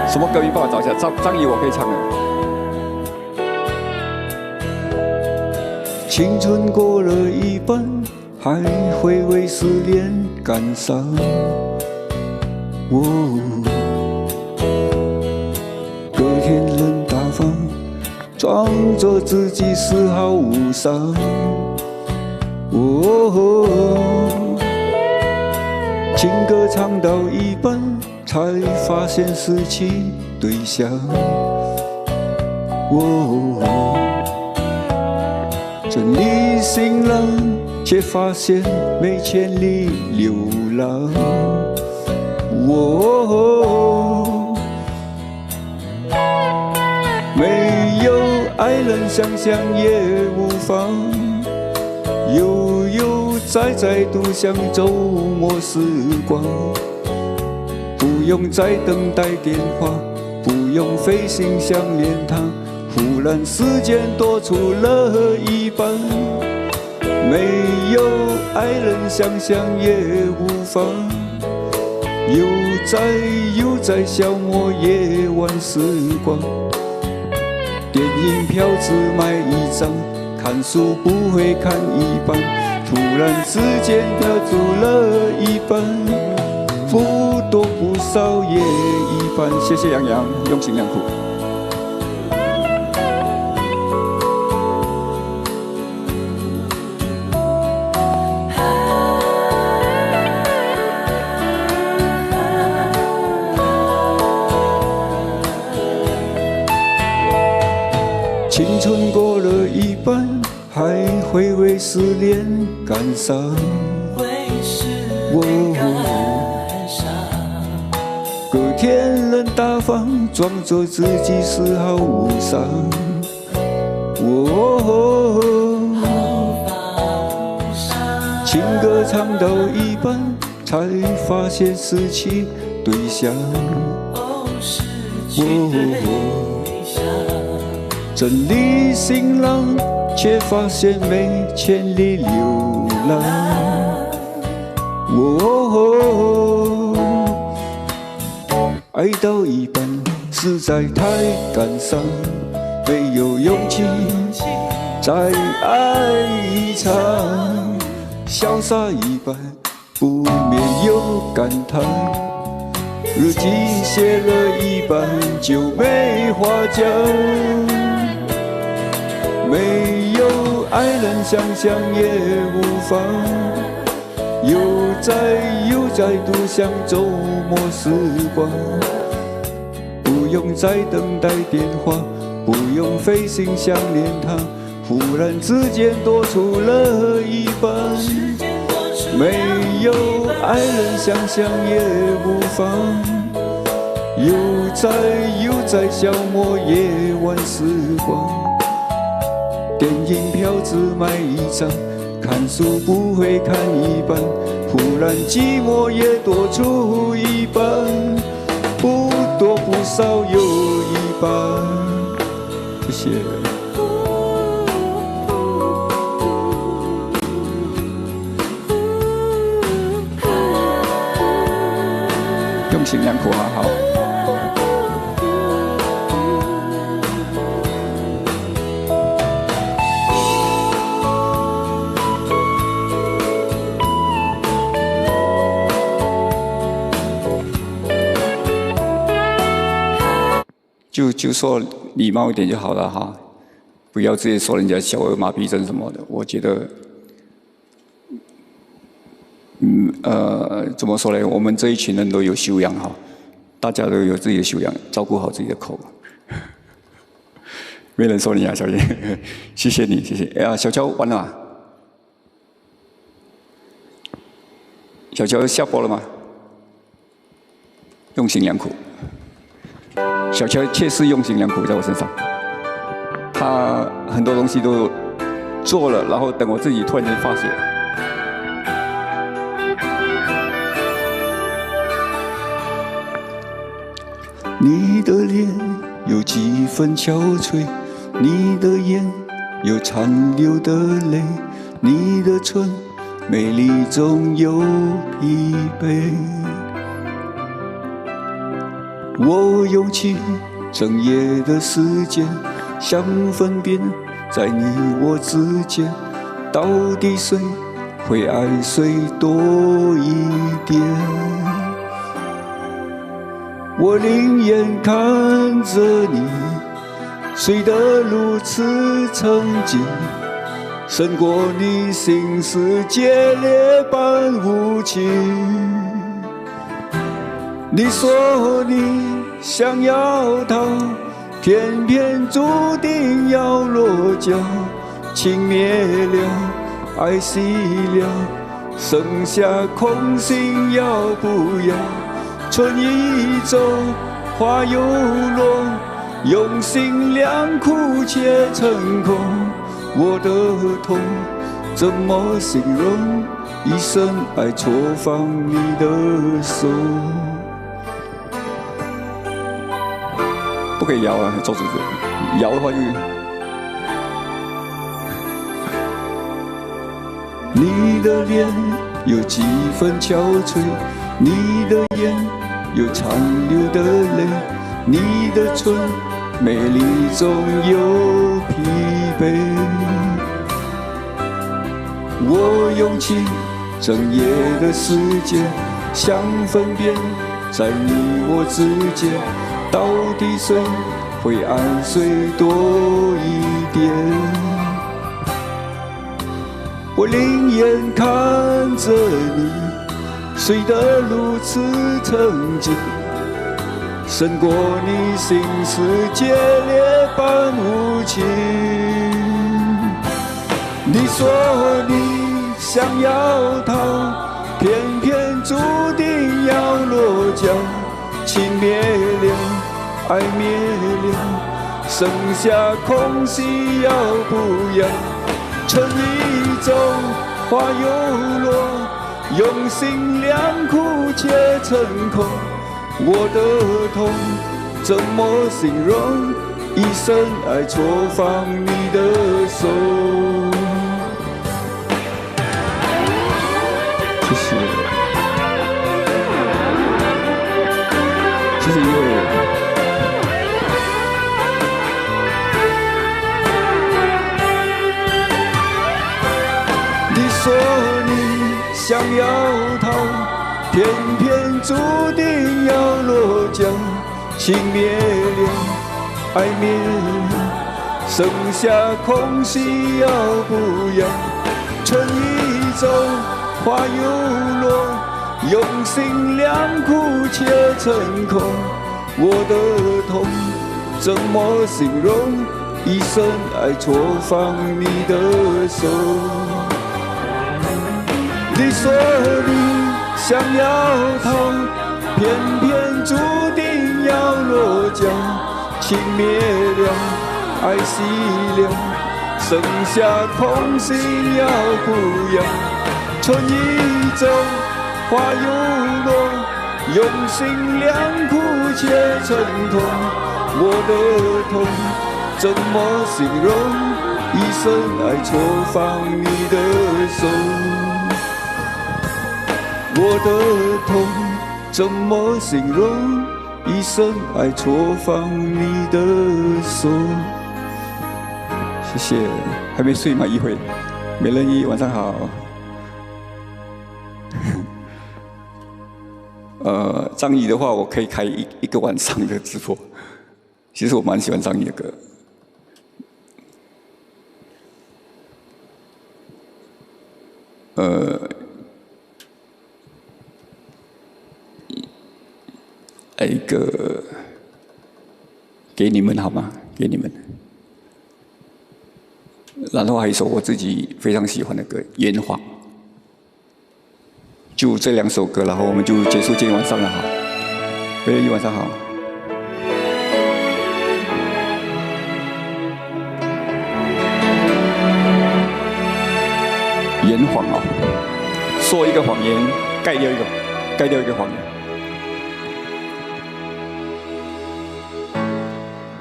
什么歌名帮我找一下？张宇我可以唱的。青春过了一半，还会为思念感伤。隔天冷大方，装作自己丝毫无伤。情歌唱到一半，才发现失去对象。整理行囊，却发现没千里流浪。没有爱人想想也无妨，悠悠哉哉独享周末时光。不用再等待电话，不用费心想念他，忽然时间多出了一半。没有爱人想想也无妨，又在消磨夜晚时光。电影票只买一张，看书不会看一半，突然之间票住了一半，不多不少也一般。谢谢杨洋，用心良苦。青春过了一半，还会为思念感伤。隔天冷大方，装作自己丝毫无伤。情歌唱到一半，才发现失去对象。整理行囊，却发现没千里流浪。爱到一半，实在太感伤，没有勇气再爱一场。潇洒一半，不免有感叹。日记写了一半，就没话讲。没有爱人想想也无妨，又在独享周末时光。不用再等待电话，不用费心想念他，忽然之间多出了一半。没有爱人想想也无妨，又在消磨夜晚时光。电影票只买一张，看书不会看一半，忽然寂寞也多出一半，不多不少有一半。谢谢。用心良苦啊，好。就说礼貌一点就好了哈，不要直接说人家小儿麻痹症什么的。我觉得，怎么说呢？我们这一群人都有修养哈，大家都有自己的修养，照顾好自己的口。没人说你啊，小姐，谢谢你，谢谢。哎呀，小乔完了吗？小乔下播了吗？用心良苦。小乔确实用心良苦在我身上，他很多东西都做了，然后等我自己突然间发现。你的脸有几分憔悴，你的眼有残留的泪，你的唇美丽中有疲惫。我用尽整夜的时间，想分辨在你我之间，到底谁会爱谁多一点？我宁愿看着你睡得如此沉静，胜过你心世界烈般无情。你说你想要逃，偏偏注定要落脚。情灭了，爱熄了，剩下空心要不要？春已走，花又落，用心良苦却成空。我的痛怎么形容？一生爱错放你的手。不可以摇啊，周子子，摇的话就。你的脸有几分憔悴，你的眼有残留的泪，你的唇美丽中有疲惫。我用尽整夜的时间，想分辨在你我之间，到底谁会爱谁多一点？我宁愿看着你睡得如此沉静，胜过你心世界烈般无情。你说你想要逃，偏偏注定要落脚。情灭了，爱灭了，剩下空隙要不要？春已走，花又落，用心良苦却成空。我的痛怎么形容？一生爱错放你的手。谢谢，谢谢一位。你说你想要逃，偏偏注定要落脚。情灭了，爱灭了，剩下空隙要不要？春已走，花又落，用心良苦却成空。我的痛怎么形容？一生爱错放你的手。你说你想要逃，偏偏注定要落脚。情灭了，爱熄了，剩下空心要不要？春已走，花又落，用心良苦却成空。我的痛怎么形容？一生爱错放你的手。我的痛怎么形容？一生爱错放你的手。谢谢，还没睡吗？一会，美人鱼晚上好。张宇的话，我可以开一个晚上的直播。其实我蛮喜欢张宇的歌。来一个给你们好吗？给你们。然后还有一首我自己非常喜欢的歌《炎黄》。就这2首歌，然后我们就结束今天晚上了哈。美人鱼晚上好。言谎哦，说一个谎言，盖掉一个谎言。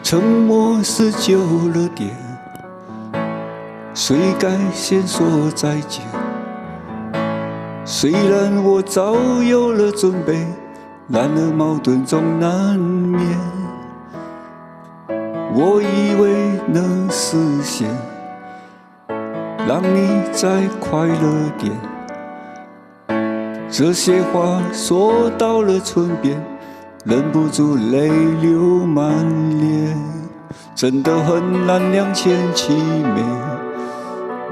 沉默是久了点，谁该先说再见？虽然我早有了准备，然而矛盾总难免。我以为能实现，让你再快乐点。这些话说到了唇边，忍不住泪流满脸。真的很难两全其美，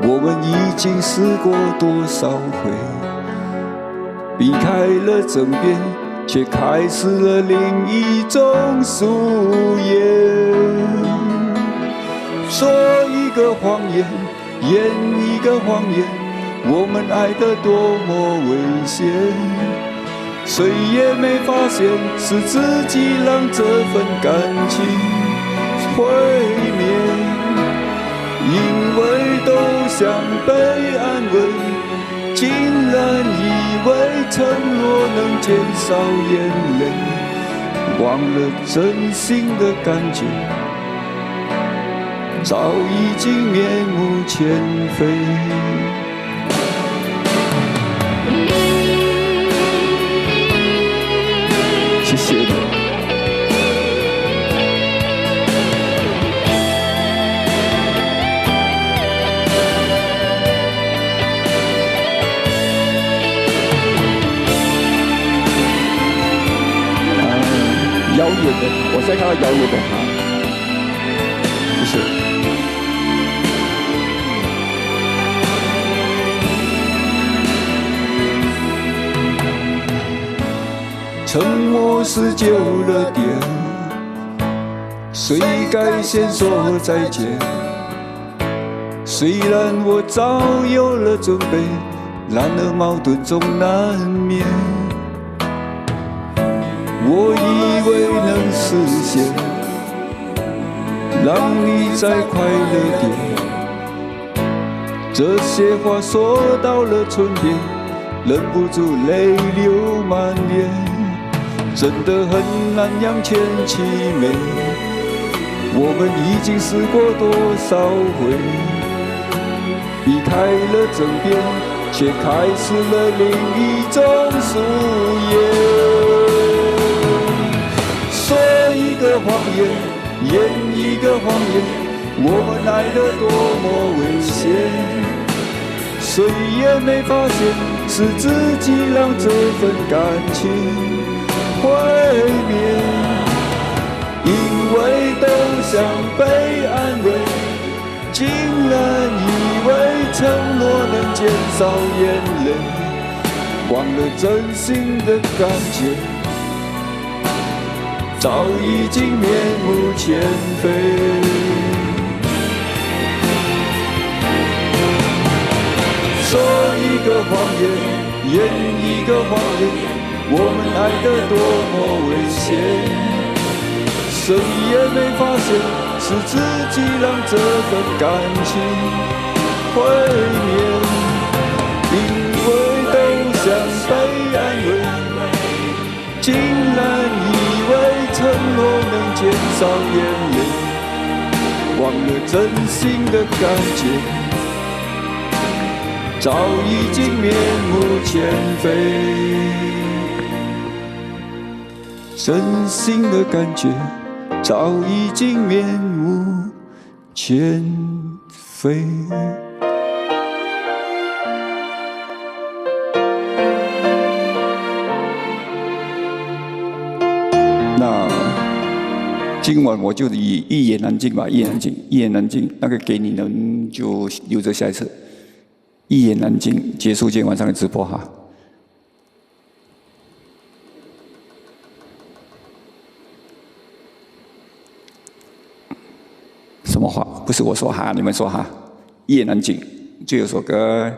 我们已经试过多少回，避开了争辩，却开始了另一种素颜。说一个谎言，演一个谎言，我们爱得多么危险，谁也没发现是自己让这份感情毁灭。因为都想被安慰，竟然以为承诺能减少眼泪，忘了真心的感觉早已经面目全非。谢谢你。遥远的他，我在看到遥远的他，就是沉默是久了点，谁该先说再见？虽然我早有了准备，然而矛盾总难免。我以为能实现，让你再快乐点。这些话说到了唇边，忍不住泪流满脸。真的很难两全其美，我们已经试过多少回，避开了争辩，却开始了另一种素颜。说一个谎言，演一个谎言，我们爱得多么危险，谁也没发现是自己让这份感情毁灭。因为都想被安慰，竟然以为承诺能减少眼泪，忘了真心的感觉早已经面目全非。说一个谎言，演一个谎言，我们爱得多么危险，谁也没发现是自己让这份感情毁灭。因为都想被安慰，竟然以为承诺能减少眼泪，忘了真心的感觉早已经面目全非。真心的感觉早已经面目全非。那今晚我就以一言难尽吧，一言难尽，一言难尽。那个给你们就留着下一次。一言难尽，结束今天晚上的直播哈。什么话？不是我说哈，你们说哈。一言难尽，就有首歌。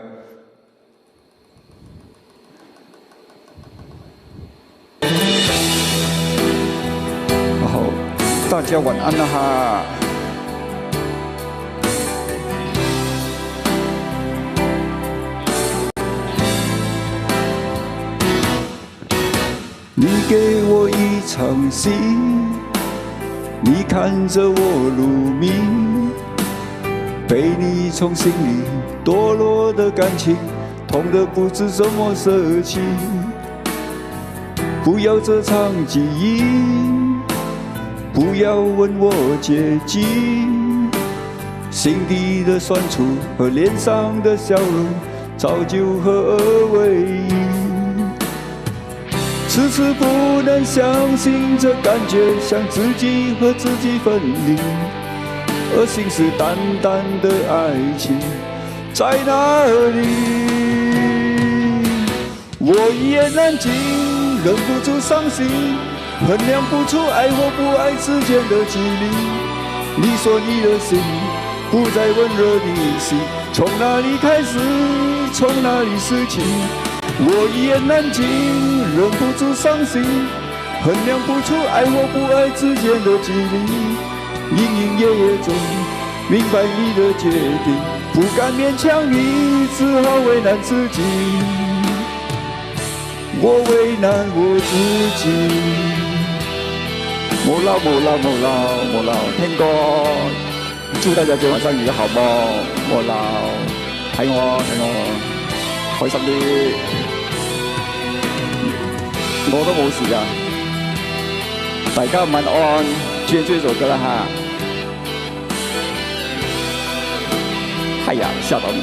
然后大家晚安了哈。你给我一场戏，你看着我入迷，被你从心里堕落的感情，痛得不知怎么舍弃。不要这场记忆，不要问我结局，心底的酸楚和脸上的笑容早就合而为一。迟迟不能相信这感觉像自己和自己分离，而信誓旦旦的爱情在哪里？我一言难尽，忍不住伤心，衡量不出爱或不爱之间的距离。你说你的心不再温热的心，从哪里开始，从哪里失去？我一言难尽，忍不住伤心，衡量不出爱或不爱之间的距离。隐隐约约中明白你的决定，不敢勉强你，只好为难自己。我为难我自己。莫老莫老莫老莫老，天哥，祝大家今晚上有个好梦。莫老，睇我，開心啲。我都冇事噶，大家晚安，追這首歌啦哈。哎呀，嚇到你，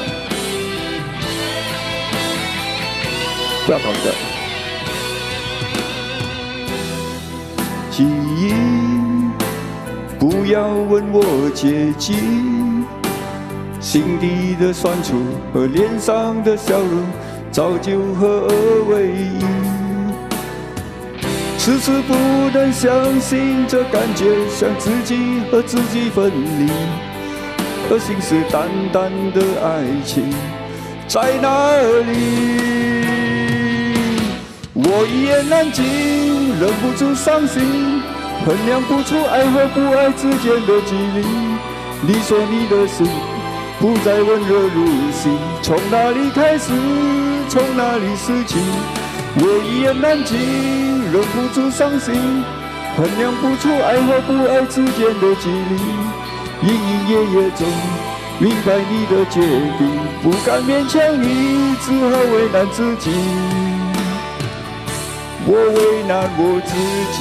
不要搞這個。記憶，不要問我結局，心底的酸楚和臉上的笑容早就合而為一。遲遲不能相信這感覺像自己和自己分離，而信誓旦旦的愛情在哪裡？我一言難盡，忍不住傷心，衡量不出愛和不愛之間的距離。你說你的心不再溫熱如昔，從哪裡開始，從哪裡失去？我一言難盡，忍不住傷心，衡量不出愛和不愛之間的距離。隱隱約約中明白你的決定，不敢勉強你，只好為難自己。我為難我自己。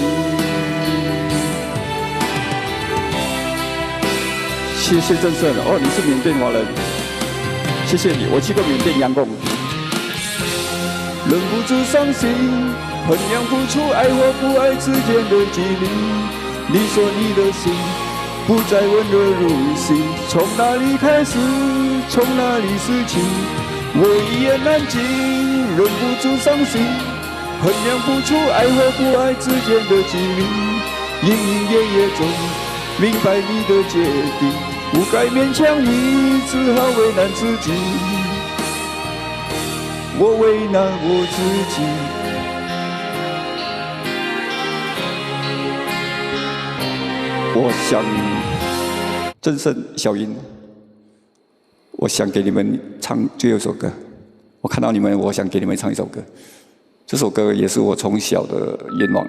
謝謝鄭勝，哦，你是緬甸華人，謝謝你，我去過緬甸陽光。忍不住傷心，衡量不出愛或不愛之間的距離。你說你的心不再溫熱如昔，從哪裡開始，從哪裡失去？我一言難盡，忍不住傷心，衡量不出愛和不愛之間的距離。隱隱約約中明白你的決定，不該勉強你，只好為難自己。我為難我自己。我想，鄭勝、小英，我想給你們唱最後一首歌。我看到你們，我想給你們唱一首歌。這首歌也是我從小的願望。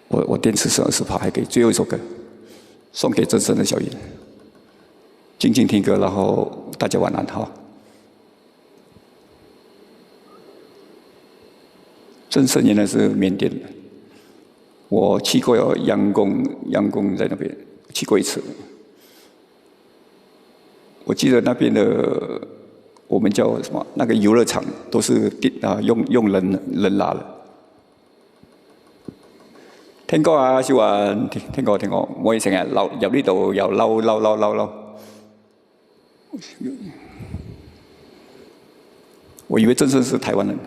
我電池剩20%，還可以最後一首歌，送給鄭勝的小英。靜靜聽歌，然後大家晚安，好。鄭勝原來是緬甸的，我去過陽公在那邊去過一次。我記得那邊的我們叫什麼？那個遊樂場都是用人拉的。聽歌啊，小雲，聽歌，我哋成日入呢度又嬲。我以為鄭勝是台灣人。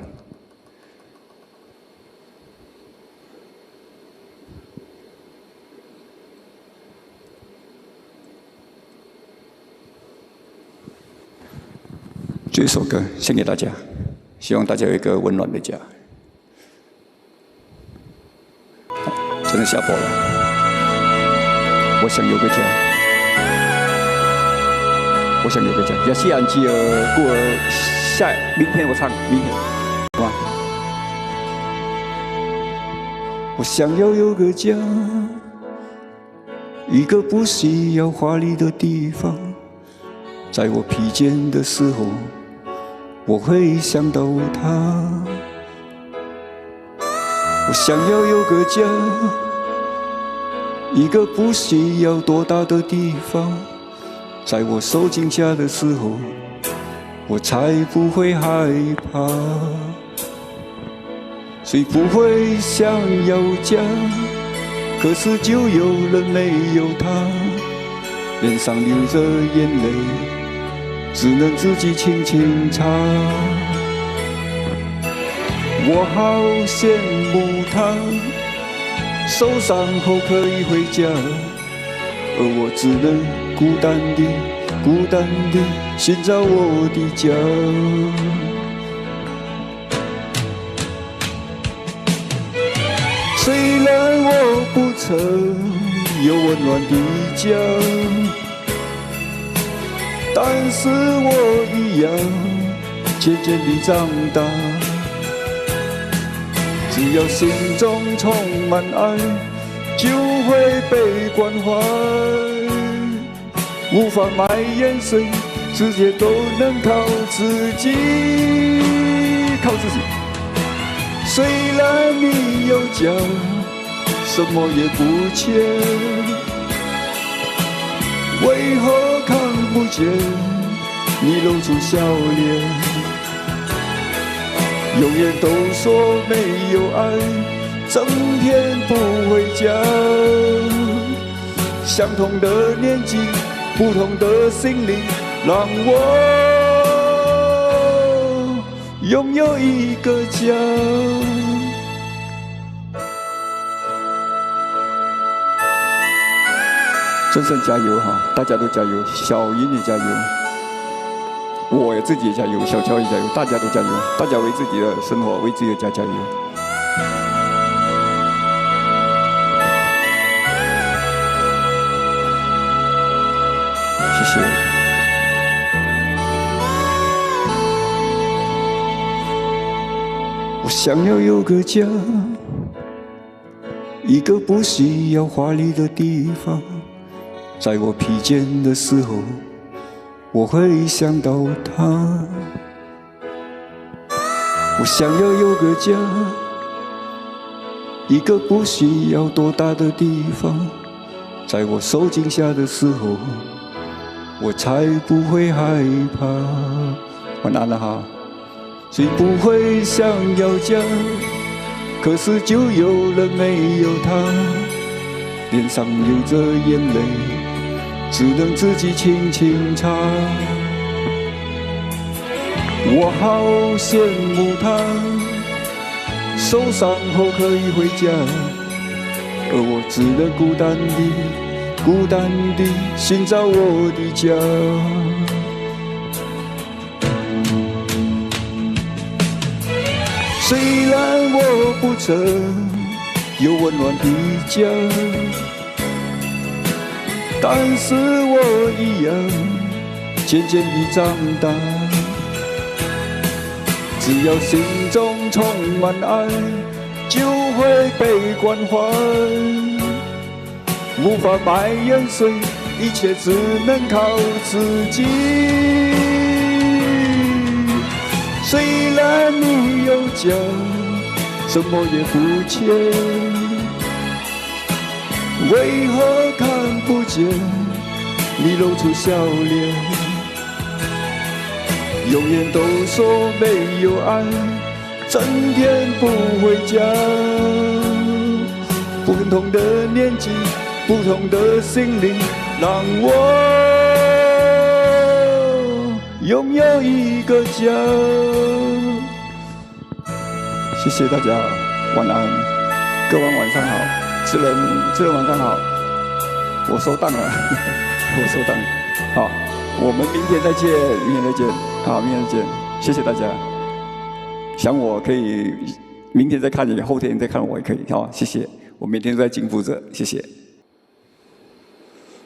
这首歌献给大家，希望大家有一个温暖的家。真的下播了，我想有个家，我想有个家。亚细安吉尔孤儿，明天我唱，明天，好吗？我想要有个家，一个不需要华丽的地方，在我疲倦的时候。我会想到他，我想要有个家，一个不需要多大的地方，在我受惊吓的时候，我才不会害怕。谁不会想要家？可是就有人没有他，脸上流着眼泪，只能自己轻轻擦。我好羡慕他，受伤后可以回家，而我只能孤单地寻找我的家。虽然我不曾有温暖的家，但是我一样渐渐地长大。只要心中充满爱，就会被关怀。无法埋怨谁，世界都能靠自己，靠自己。虽然你有家，什么也不缺，为何看不见你露出笑脸？永远都说没有爱，整天不回家。相同的年纪，不同的心灵，让我拥有一个家。真正加油哈！大家都加油，小云也加油，我自己也加油，小乔也加油，大家都加油，大家为自己的生活，为自己的家加油。谢谢。我想要有个家，一个不需要华丽的地方，在我疲倦的时候，我会想到他。我想要有个家，一个不需要多大的地方，在我受惊吓的时候，我才不会害怕。晚安了哈。谁不会想要家？可是就有人没有他，脸上流着眼泪，只能自己轻轻擦。我好羡慕他，受伤后可以回家，而我只能孤单地寻找我的家。虽然我不曾有温暖的家，但是我一样渐渐地长大。只要心中充满爱，就会被关怀。无法埋怨谁，一切只能靠自己。虽然你有家，什么也不缺，为何看不见你露出笑脸？永远都说没有爱，整天不回家。不同的年纪，不同的心灵，让我拥有一个家。谢谢大家，晚安，各位晚上好，智人晚上好，我收档了，我收档了，好，我们明天再见，好，明天再见，谢谢大家。想我可以明天再看你，后天再看我也可以，好，谢谢，我每天都在进步着，谢谢。